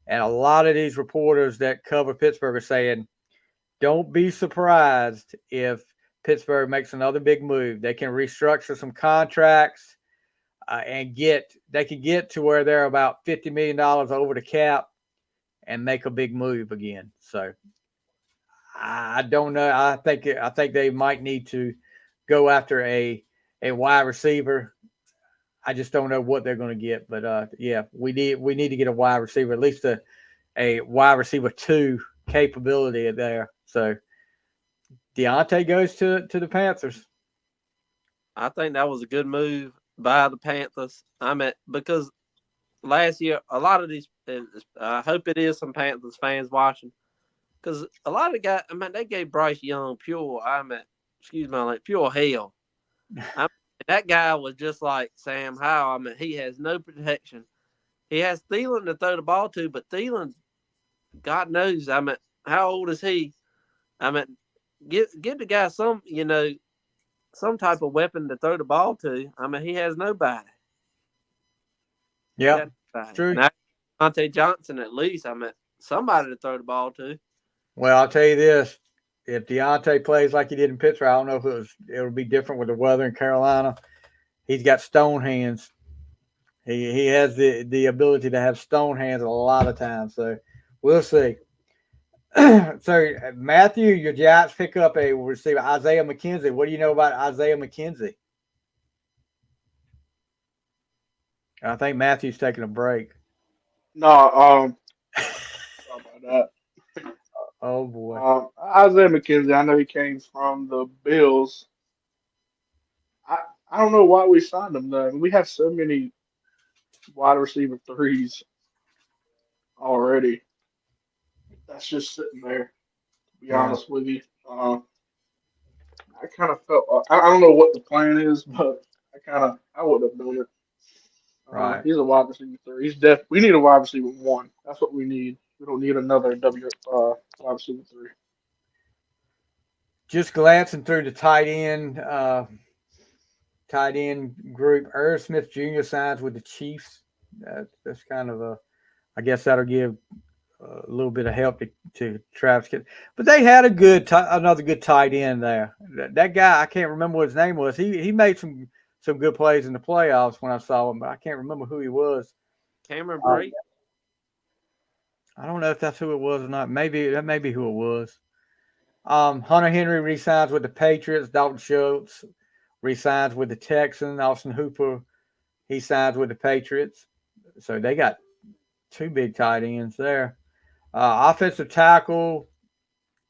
and a lot of these reporters that cover Pittsburgh are saying, don't be surprised if Pittsburgh makes another big move. They can restructure some contracts and they can get to where they're about $50 million over the cap and make a big move again. So I don't know. I think they might need to go after a wide receiver. I just don't know what they're going to get. But we need to get a wide receiver, at least a wide receiver 2 capability there. So Deontay goes to the Panthers. I think that was a good move by the Panthers. Because last year, a lot of these, I hope it is some Panthers fans watching, because a lot of the guys, they gave Bryce Young pure hell. That guy was just like Sam Howell. He has no protection. He has Thielen to throw the ball to, but Thielen, God knows, how old is he? Give the guy some type of weapon to throw the ball to. He has nobody. Yeah, true. Now, Dante Johnson, at least, somebody to throw the ball to. Well, I'll tell you this: if Deontay plays like he did in Pittsburgh, I don't know if it'll be different with the weather in Carolina. He's got stone hands. He has the ability to have stone hands a lot of times. So we'll see. So Matthew, your Giants pick up a receiver, Isaiah McKenzie. What do you know about Isaiah McKenzie? I think Matthew's taking a break. No, sorry about that. Oh boy. Isaiah McKenzie, I know he came from the Bills. I don't know why we signed him though. We have so many wide receiver threes already. That's just sitting there. To be honest with you, I kind of felt I don't know what the plan is, but I would have done it. Right. He's a wide receiver three. We need a wide receiver one. That's what we need. We don't need another wide receiver three. Just glancing through the tight end group, Irv Smith Jr. signs with the Chiefs. That's kind of I guess that'll give a little bit of help to Travis. But they had another good tight end there. That guy, I can't remember what his name was. He made some good plays in the playoffs when I saw him, but I can't remember who he was. Cameron Brate. I don't know if that's who it was or not. Maybe that may be who it was. Hunter Henry re-signs with the Patriots. Dalton Schultz re-signs with the Texans. Austin Hooper, he signs with the Patriots. So they got two big tight ends there. Offensive tackle,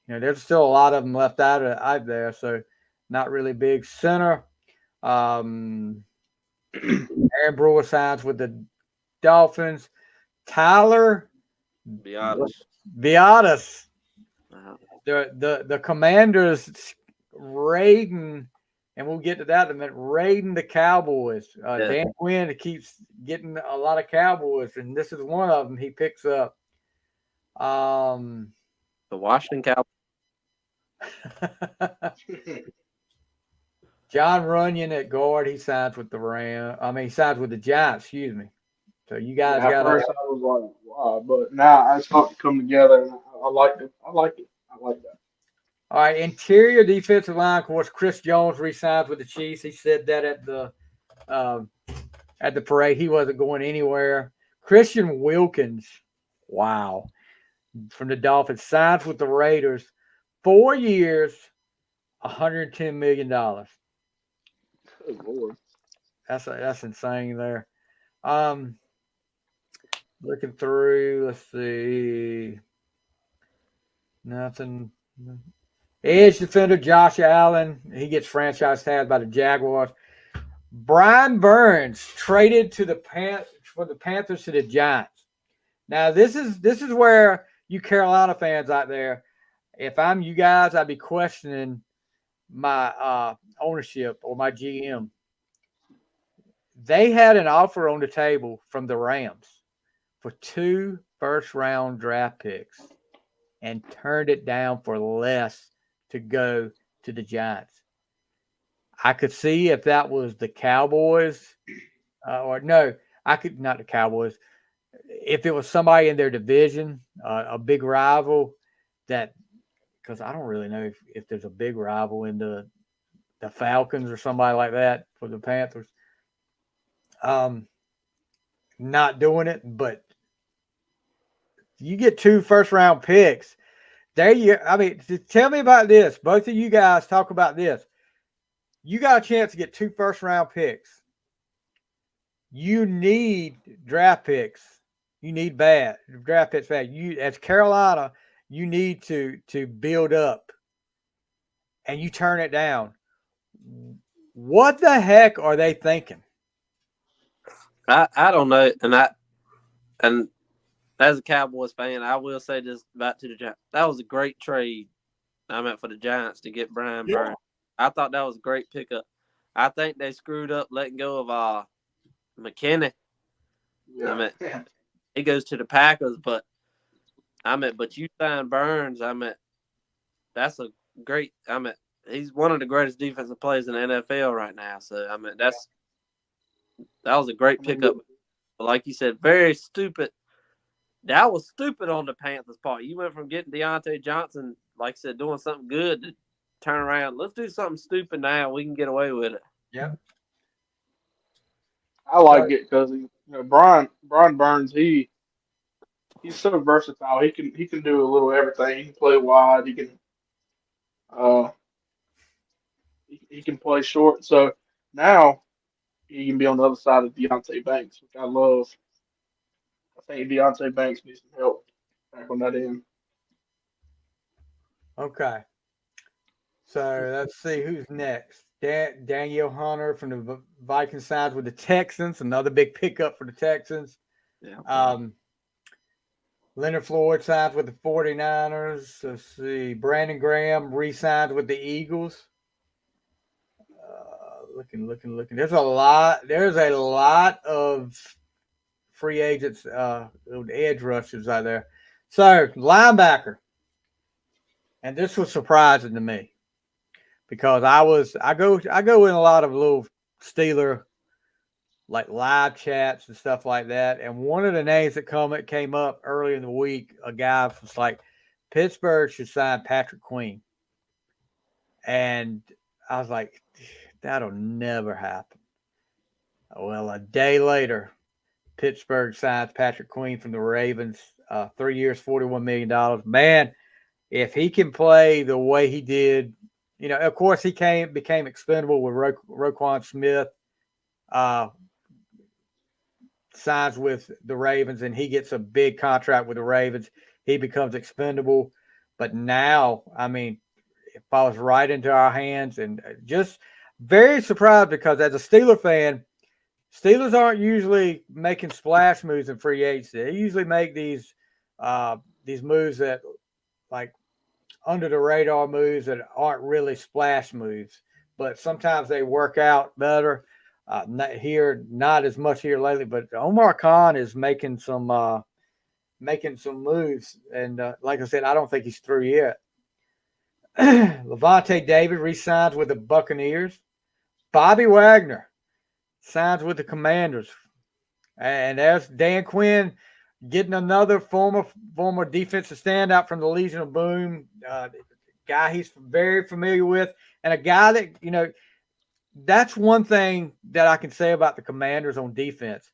there's still a lot of them left out there, so not really big. Center, Aaron Brewer signs with the Dolphins. Tyler Biadasz. The Commanders raiding, and we'll get to that in a minute, raiding the Cowboys. Dan Quinn keeps getting a lot of Cowboys, and this is one of them he picks up. The Washington Cowboys. John Runyon at guard, he signs with he signs with the Giants, excuse me. So you guys got first I was like, wow, but now it's starting to come together, and I like it. I like that. All right, interior defensive line, of course, Chris Jones re-signs with the Chiefs. He said that at the parade. He wasn't going anywhere. Christian Wilkins, wow, from the Dolphins, signs with the Raiders. 4 years, $110 million. Good Lord. That's insane there. Looking through, let's see. Nothing. Edge defender Josh Allen, he gets franchise tagged by the Jaguars. Brian Burns traded for the Panthers to the Giants. Now this is where you Carolina fans out there, if I'm you guys, I'd be questioning my ownership or my GM. They had an offer on the table from the Rams for 2 first-round draft picks and turned it down for less to go to the Giants. I could see if that was the Cowboys, not the Cowboys. If it was somebody in their division, a big rival, because I don't really know if there's a big rival in the Falcons or somebody like that for the Panthers. Not doing it, but you get 2 first-round picks. Tell me about this. Both of you guys talk about this. You got a chance to get 2 first-round picks. You need draft picks. You need draft picks bad. As Carolina, you need to build up, and you turn it down. What the heck are they thinking? I don't know, and as a Cowboys fan, I will say this about to the Giants. That was a great trade. I meant for the Giants to get Brian Burns. I thought that was a great pickup. I think they screwed up letting go of McKinney. Yeah. I mean, he goes to the Packers, but you signed Burns. That's a great. He's one of the greatest defensive players in the NFL right now. So that was a great pickup. But like you said, very stupid. That was stupid on the Panthers' part. You went from getting Deontay Johnson, like I said, doing something good to turn around. Let's do something stupid now. We can get away with it. Yeah. I like it because Brian Burns he's so versatile. He can do a little everything. He can play wide. Uh he can play short. So now he can be on the other side of Deontay Banks, which I love. I think Deontay Banks needs some help back on that end. Okay. So let's see who's next. Daniel Hunter from the Vikings signs with the Texans, another big pickup for the Texans. Yeah. Leonard Floyd signs with the 49ers. Let's see. Brandon Graham re-signs with the Eagles. Looking. There's a lot of free agents, edge rushers out there. So linebacker, and this was surprising to me because I go in a lot of little Steeler like live chats and stuff like that, and one of the names that came up early in the week, a guy was like, Pittsburgh should sign Patrick Queen, and I was like, that'll never happen. Well, a day later, Pittsburgh signs Patrick Queen from the Ravens, 3 years, $41 million. Man, if he can play the way he did, of course he became expendable with Roquan Smith, signs with the Ravens, and he gets a big contract with the Ravens. He becomes expendable. But now, it falls right into our hands, and just very surprised because as a Steeler fan, Steelers aren't usually making splash moves in free agency. They usually make these moves that like under the radar moves that aren't really splash moves, but sometimes they work out better. Not as much here lately, but Omar Khan is making some moves, and like I said, I don't think he's through yet. Levante David re-signs with the Buccaneers. Bobby Wagner signs with the Commanders, and there's Dan Quinn getting another former defensive standout from the Legion of Boom, guy he's very familiar with, and a guy that that's one thing that I can say about the Commanders on defense.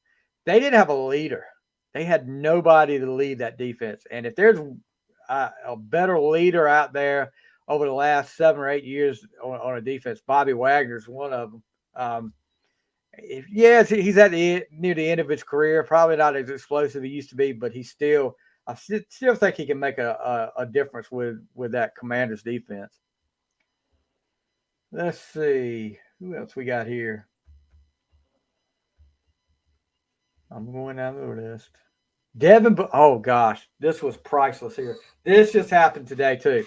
They didn't have a leader. They had nobody to lead that defense. And if there's a better leader out there over the last 7 or 8 years on a defense, Bobby Wagner's one of them. He's near the end of his career. Probably not as explosive as he used to be, but I still think he can make a difference with that Commanders defense. Let's see. Who else we got here? I'm going down the list. Oh gosh, this was priceless here. This just happened today too.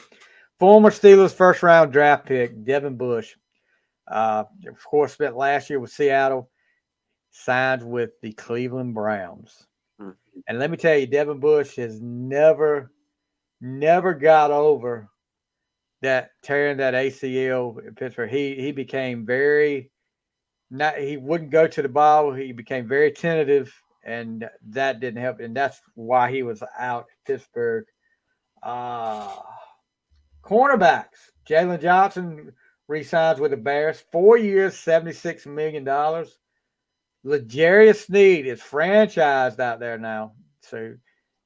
Former Steelers first round draft pick, Devin Bush. Of course, spent last year with Seattle, signed with the Cleveland Browns. And let me tell you, Devin Bush has never got over that tearing that ACL in Pittsburgh. He became he wouldn't go to the ball. He became very tentative, and that didn't help. And that's why he was out at Pittsburgh. Cornerbacks. Jalen Johnson re-signs with the Bears. 4 years, $76 million. L'Jarius Sneed is franchised out there now. So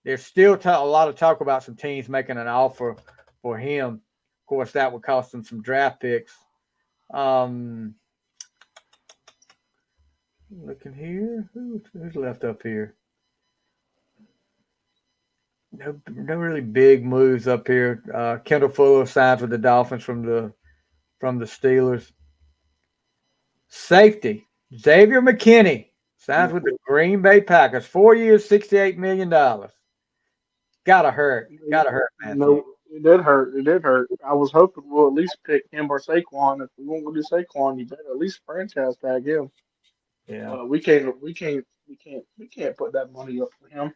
there's still a lot of talk about some teams making an offer for him. Of course, that would cost them some draft picks. Looking here. Who's left up here? no really big moves up here. Kendall Fuller signs with the Dolphins from the Steelers. Safety Xavier McKinney signs with the Green Bay Packers. 4 years, $68 million. Gotta hurt. Matthew. No, it did hurt. It did hurt. I was hoping we'll at least pick him or Saquon. If we won't do Saquon, you better at least franchise tag him. Yeah. We can't put that money up for him.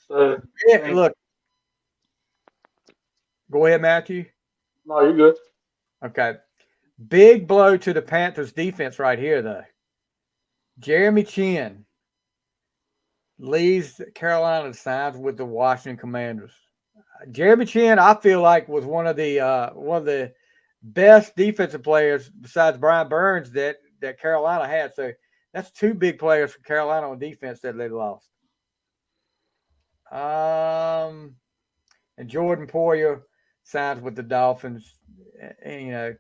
So Yeah, look. Go ahead, Matthew. No, you're good. Okay. Big blow to the Panthers defense right here, though. Jeremy Chin leaves Carolina, signs with the Washington Commanders. Jeremy Chin, I feel like, was one of the best defensive players besides Brian Burns that Carolina had. So that's two big players for Carolina on defense that they lost. And Jordan Poyer signs with the Dolphins. And,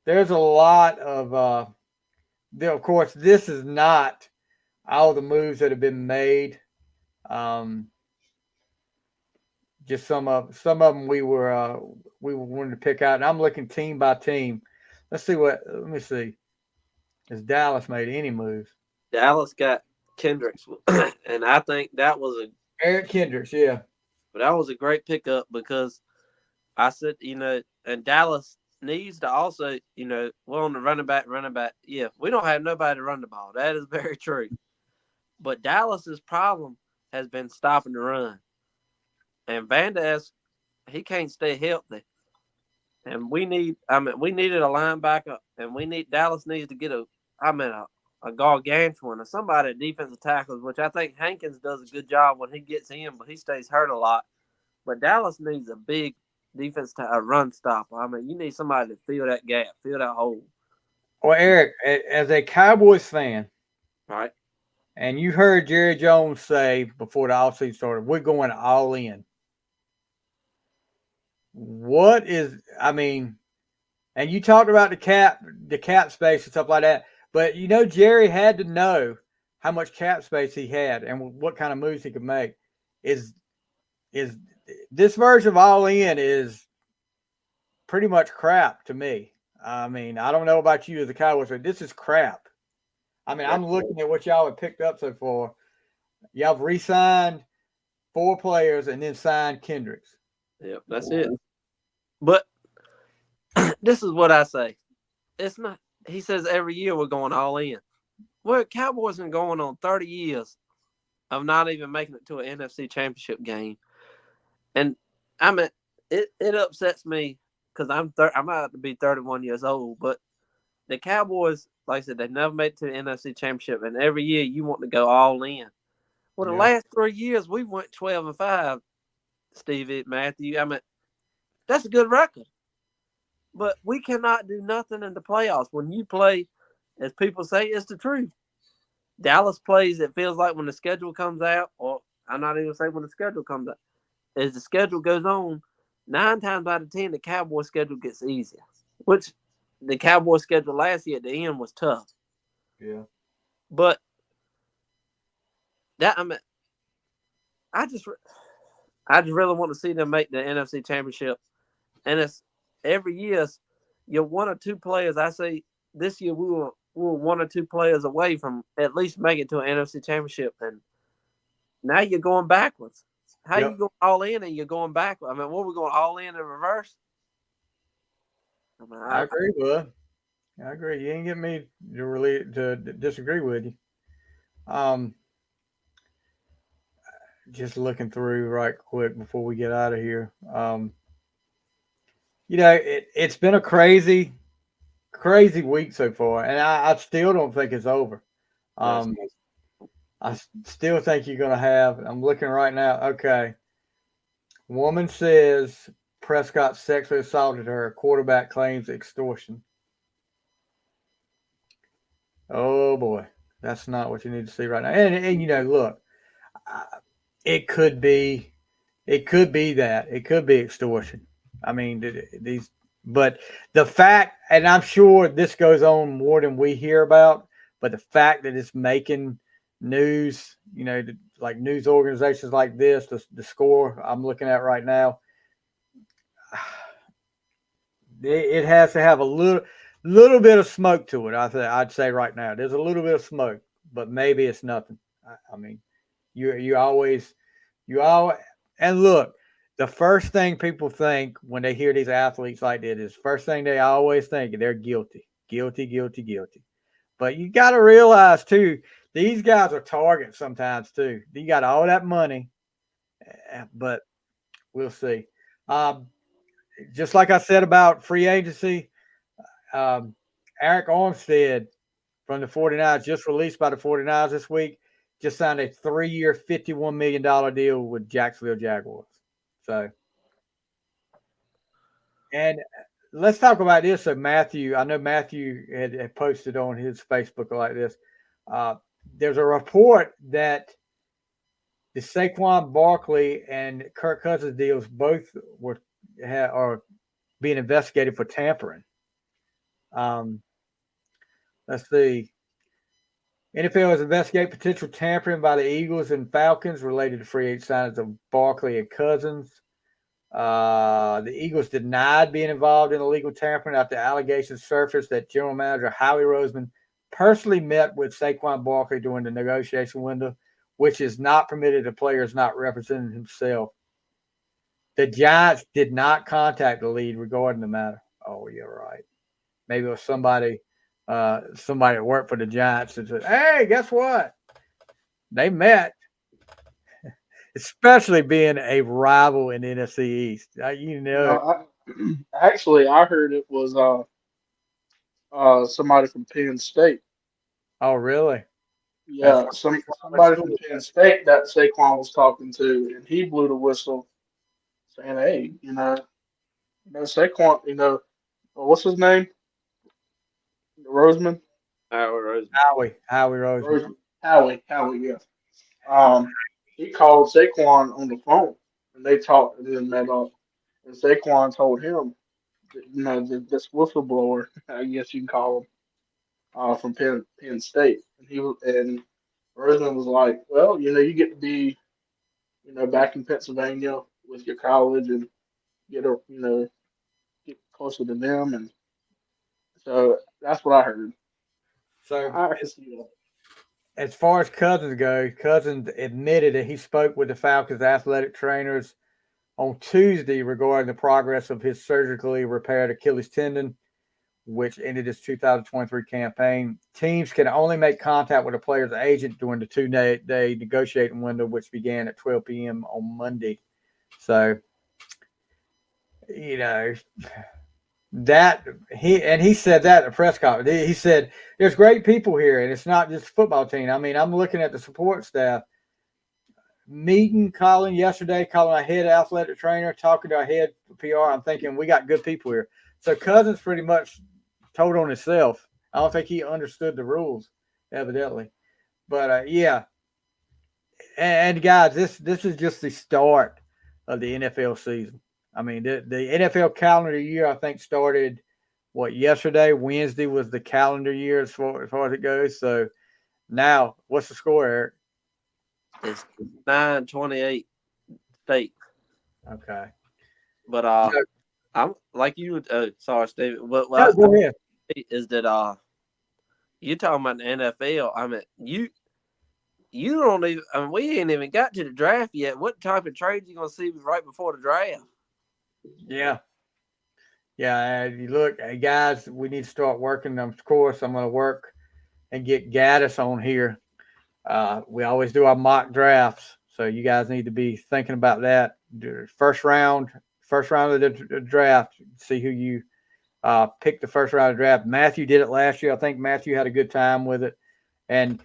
there's a lot of of course, this is not all the moves that have been made. Just some of them we were wanting to pick out, and I'm looking team by team. Let me see. Has Dallas made any moves? Dallas got Kendricks, and I think that was Eric Kendricks, yeah. But that was a great pickup because I said, and Dallas needs to also, we're on the running back. Yeah, we don't have nobody to run the ball. That is very true. But Dallas's problem has been stopping the run. And Van Der Esch, he can't stay healthy. And we needed a linebacker, and Dallas needs to get a gargantuan or somebody at defensive tackles, which I think Hankins does a good job when he gets in, but he stays hurt a lot. But Dallas needs a big defense a run stopper. You need somebody to fill that gap, fill that hole. Well, Eric, as a Cowboys fan, right, and you heard Jerry Jones say before the offseason started, we're going all in. And you talked about the cap space and stuff like that, but Jerry had to know how much cap space he had and what kind of moves he could make. Is this version of all in is pretty much crap to me. I don't know about you as a Cowboys, but this is crap. I'm looking at what y'all have picked up so far. Y'all have re-signed 4 players and then signed Kendricks. Yep, that's it. But this is what I say. It's not. He says every year we're going all in. Well, Cowboys been going on 30 years of not even making it to an NFC Championship game, and it upsets me because I'm about to be 31 years old. But the Cowboys, like I said, they've never made it to the NFC Championship, and every year you want to go all in. Well, the last 3 years we went 12-5. Stevie, Matthew, that's a good record. But we cannot do nothing in the playoffs. When you play, as people say, it's the truth. Dallas plays, it feels like when the schedule comes out, or I'm not even saying when the schedule comes out, as the schedule goes on, 9 times out of 10, the Cowboys schedule gets easier, which the Cowboys schedule last year at the end was tough. Yeah. But I just really want to see them make the NFC Championship. And it's every year you're 1 or 2 players. I say this year we were 1 or 2 players away from at least making it to an NFC Championship. And now you're going backwards. How you going all in and you're going backwards? What are we going all in reverse? I agree, bud. I agree. You ain't get me to disagree with you. Just looking through right quick before we get out of here. It's been a crazy week so far, and I still don't think it's over. I still think you're going to have. I'm looking right now. Okay. Woman says Prescott sexually assaulted her. Quarterback claims extortion. Oh boy, that's not what you need to see right now. And look, it could be that. It could be extortion. But the fact, and I'm sure this goes on more than we hear about, but the fact that it's making news, like news organizations like this, the score I'm looking at right now, it has to have a little bit of smoke to it. I'd say right now there's a little bit of smoke, but maybe it's nothing. I mean, you always and look, the first thing people think when they hear these athletes like that is first thing they always think they're guilty. But you got to realize too, these guys are targets sometimes too. You got all that money, but we'll see. Just like I said about free agency, Eric Armstead from the 49ers, just released by the 49ers this week, just signed a 3-year, $51 million deal with Jacksonville Jaguars. So, and let's talk about this. So Matthew, I know Matthew had posted on his Facebook like this. There's a report that the Saquon Barkley and Kirk Cousins deals both are being investigated for tampering. Let's see. NFL has investigated potential tampering by the Eagles and Falcons related to free agent signings of Barkley and Cousins. The Eagles denied being involved in illegal tampering after allegations surfaced that General Manager Howie Roseman personally met with Saquon Barkley during the negotiation window, which is not permitted to players not representing himself. The Giants did not contact the lead regarding the matter. Oh, you're right. Maybe it was somebody that worked for the Giants and said, hey, guess what? They met. Especially being a rival in the NFC East. Actually, I heard it was somebody from Penn State. Oh, really? Yeah, somebody from Penn State that Saquon was talking to, and he blew the whistle, saying, "Hey, Saquon, what's his name? Roseman? Howie Roseman. Howie, yeah. He called Saquon on the phone, and they talked and then met up. And Saquon told him, this whistleblower, I guess you can call him, from Penn State, and Roseman was like, well, you get to be, back in Pennsylvania with your college and get closer to them, and so that's what I heard. So I can see that. As far as Cousins goes, Cousins admitted that he spoke with the Falcons athletic trainers on Tuesday regarding the progress of his surgically repaired Achilles tendon, which ended his 2023 campaign. Teams can only make contact with a player's agent during the 2-day negotiating window, which began at 12 p.m. on Monday. So, that he said that at the press conference. He said, there's great people here, and it's not just a football team. I mean, I'm looking at the support staff. Meeting Colin yesterday, calling our head athletic trainer, talking to our head PR. I'm thinking we got good people here. So Cousins pretty much told on himself. I don't think he understood the rules, evidently. But yeah. And guys, this is just the start of the NFL season. I mean, the NFL calendar year, I think, started, yesterday? Wednesday was the calendar year as far as it goes. So now, what's the score, Eric? It's 9-28 State. Okay. But I'm like you. Sorry, Steve. But go ahead. Is that you talking about the NFL? I mean, you don't even. I mean, we ain't even got to the draft yet. What type of trades you gonna see right before the draft? Yeah. You look, hey guys, we need to start working. Of course, I'm going to work and get Gaddis on here. We always do our mock drafts, so you guys need to be thinking about that. First round of the draft. See who you pick the first round of the draft. Matthew did it last year. I think Matthew had a good time with it, and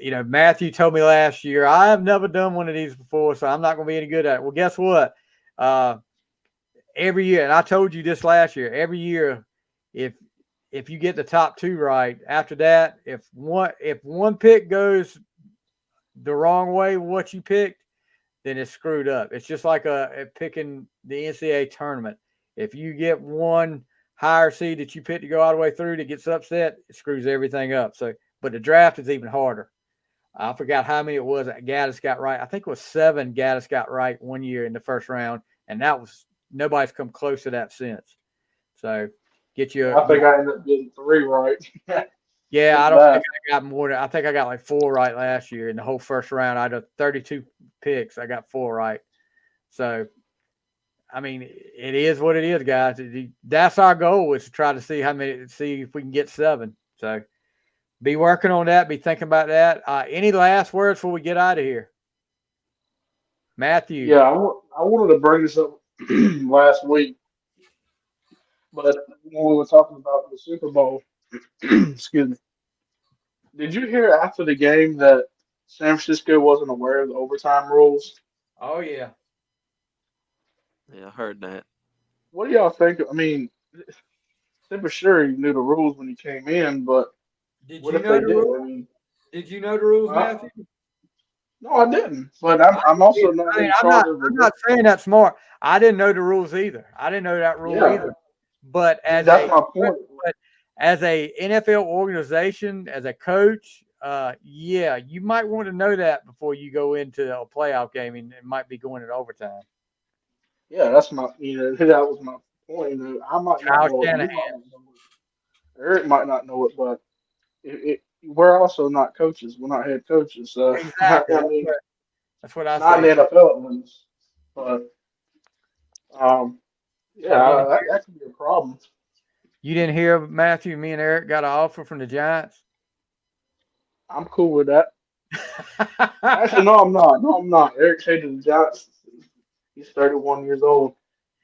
Matthew told me last year, I have never done one of these before, so I'm not going to be any good at it. Well, guess what? Every year, and I told you this last year, every year, if you get the top two right, after that, if one pick goes the wrong way, what you picked, then it's screwed up. It's just like picking the NCAA tournament. If you get one higher seed that you pick to go all the way through that gets upset, it screws everything up. So, but the draft is even harder. I forgot how many it was that Gaddis got right. I think it was 7 Gaddis got right one year in the first round, and that was nobody's come close to that since. So get you. I think I ended up getting 3 right. Yeah, I If don't think that. I got more than I think I got like 4 right last year in the whole first round. I had 32 picks. I got 4 right. So I mean, it is what it is, guys. That's our goal is to try to see if we can get 7. So be working on that. Be thinking about that. Any last words before we get out of here? Matthew. Yeah, I wanted to bring this up last week, but when we were talking about the Super Bowl, excuse me, did you hear after the game that San Francisco wasn't aware of the overtime rules? Oh, yeah. Yeah, I heard that. What do y'all think? I mean, for sure he knew the rules when he came in, but Did what you if know they the didn't? rules? I mean, Did you know the rules, huh? Matthew? No, I didn't. But I'm also not I mean, in I'm charge not. of I'm the. not saying that's smart. I didn't know the rules either. I didn't know that rule Yeah, either. But see, that's my point. as a NFL organization, as a coach, yeah, you might want to know that before you go into a playoff game, and it might be going in overtime. Yeah, that's my. That was my point. I might not Kyle know it. You Shanahan. might not know it. Eric might not know it, but we're also not coaches. We're not head coaches. So I Exactly. mean, That's what I not in say. the NFL at least. But So you yeah, that could be a problem. didn't hear Matthew? Me and Eric got an offer from the Giants. I'm cool with that. Actually, no, I'm not. No, I'm not. Eric hated the Giants. He's 31 years old.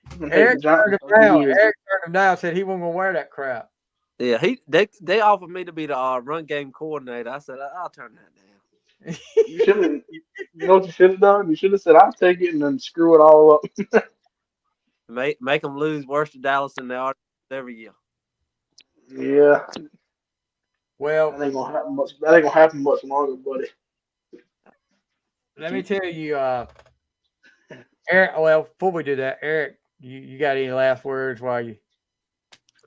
He's been hating the Eric Giants turned him for 30 down. years. Eric turned him down. Said he wasn't gonna wear that crap. Yeah, they offered me to be the run game coordinator. I said I'll turn that down. You should have. You know what you should have done? You should have said, "I'll take it," and then screw it all up. Make them lose worse to Dallas than they are every year. Yeah, Well, that ain't gonna happen much. That ain't gonna happen much longer, buddy. let me tell you, Eric. Well, before we do that, Eric, you got any last words while you?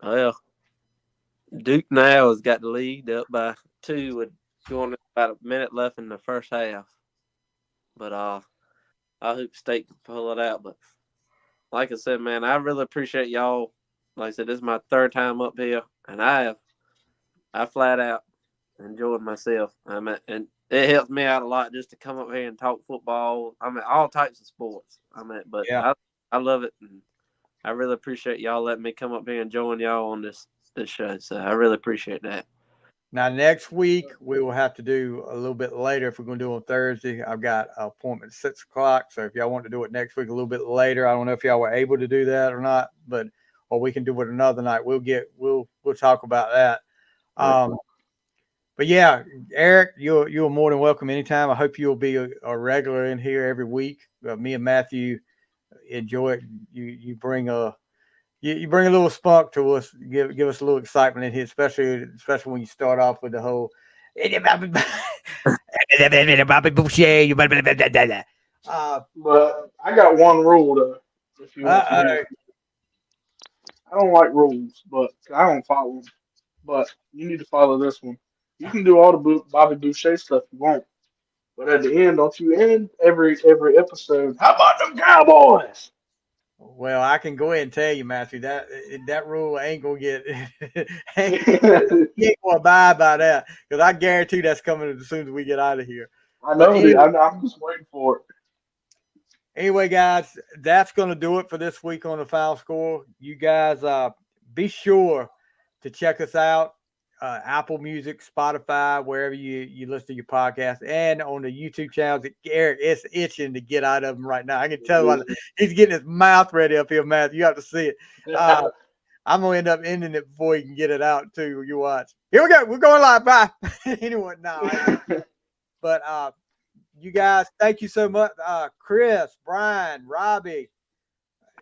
Well, Duke now has got the lead up by 2 with going about a minute left in the first half. But I hope State can pull it out. But like I said, man, I really appreciate y'all. Like I said, this is my 3rd time up here, and I flat out enjoyed myself. And it helps me out a lot just to come up here and talk football. All types of sports. But Yeah. I love it, and I really appreciate y'all letting me come up here and join y'all on this show. So I really appreciate that. Now, next week, we will have to do a little bit later if we're going to do it on Thursday. I've got an appointment at 6 o'clock. So if y'all want to do it next week a little bit later, I don't know if y'all were able to do that or not, or we can do it another night. We'll talk about that. But yeah, Eric, you're more than welcome anytime. I hope you'll be a regular in here every week. Me and Matthew enjoy it. You bring you bring a little spunk to us, give us a little excitement in here, especially when you start off with the whole. But I got one rule though. If you want to hear, I don't like rules, but I don't follow them. But you need to follow this one. You can do all the Bobby Boucher stuff you want, but at the end, don't you end every episode? How about them Cowboys? Well, I can go ahead and tell you, Matthew, that rule ain't gonna get ain't gonna abide by that because I guarantee that's coming as soon as we get out of here. I know. I'm just waiting for it. Anyway, guys, that's going to do it for this week on the Final Score. You guys be sure to check us out. Apple Music, Spotify, wherever you listen to your podcast, and on the YouTube channels. Eric is itching to get out of them right now. I can tell he's getting his mouth ready up here, Matthew. You have to see it. I'm going to end up ending it before you can get it out, too. You watch. Here we go. We're going live. Bye. Anyway, no. But you guys, thank you so much. Chris, Brian, Robbie,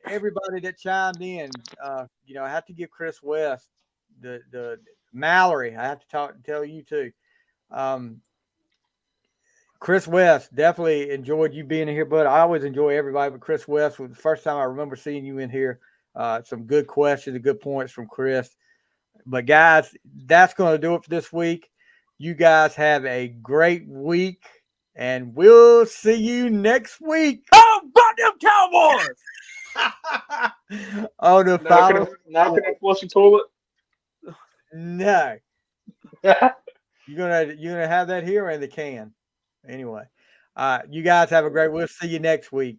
everybody that chimed in. I have to give Chris West, the Mallory. I have to tell you too. Chris West, definitely enjoyed you being in here, bud. I always enjoy everybody, but Chris West was the first time I remember seeing you in here. Some good questions and good points from Chris. But guys, that's going to do it for this week. You guys have a great week, and we'll see you next week. Oh, fuck them Cowboys! On the final. Now can I flush the toilet? No. You're gonna have that here in the can. Anyway. You guys have a great. We'll see you next week.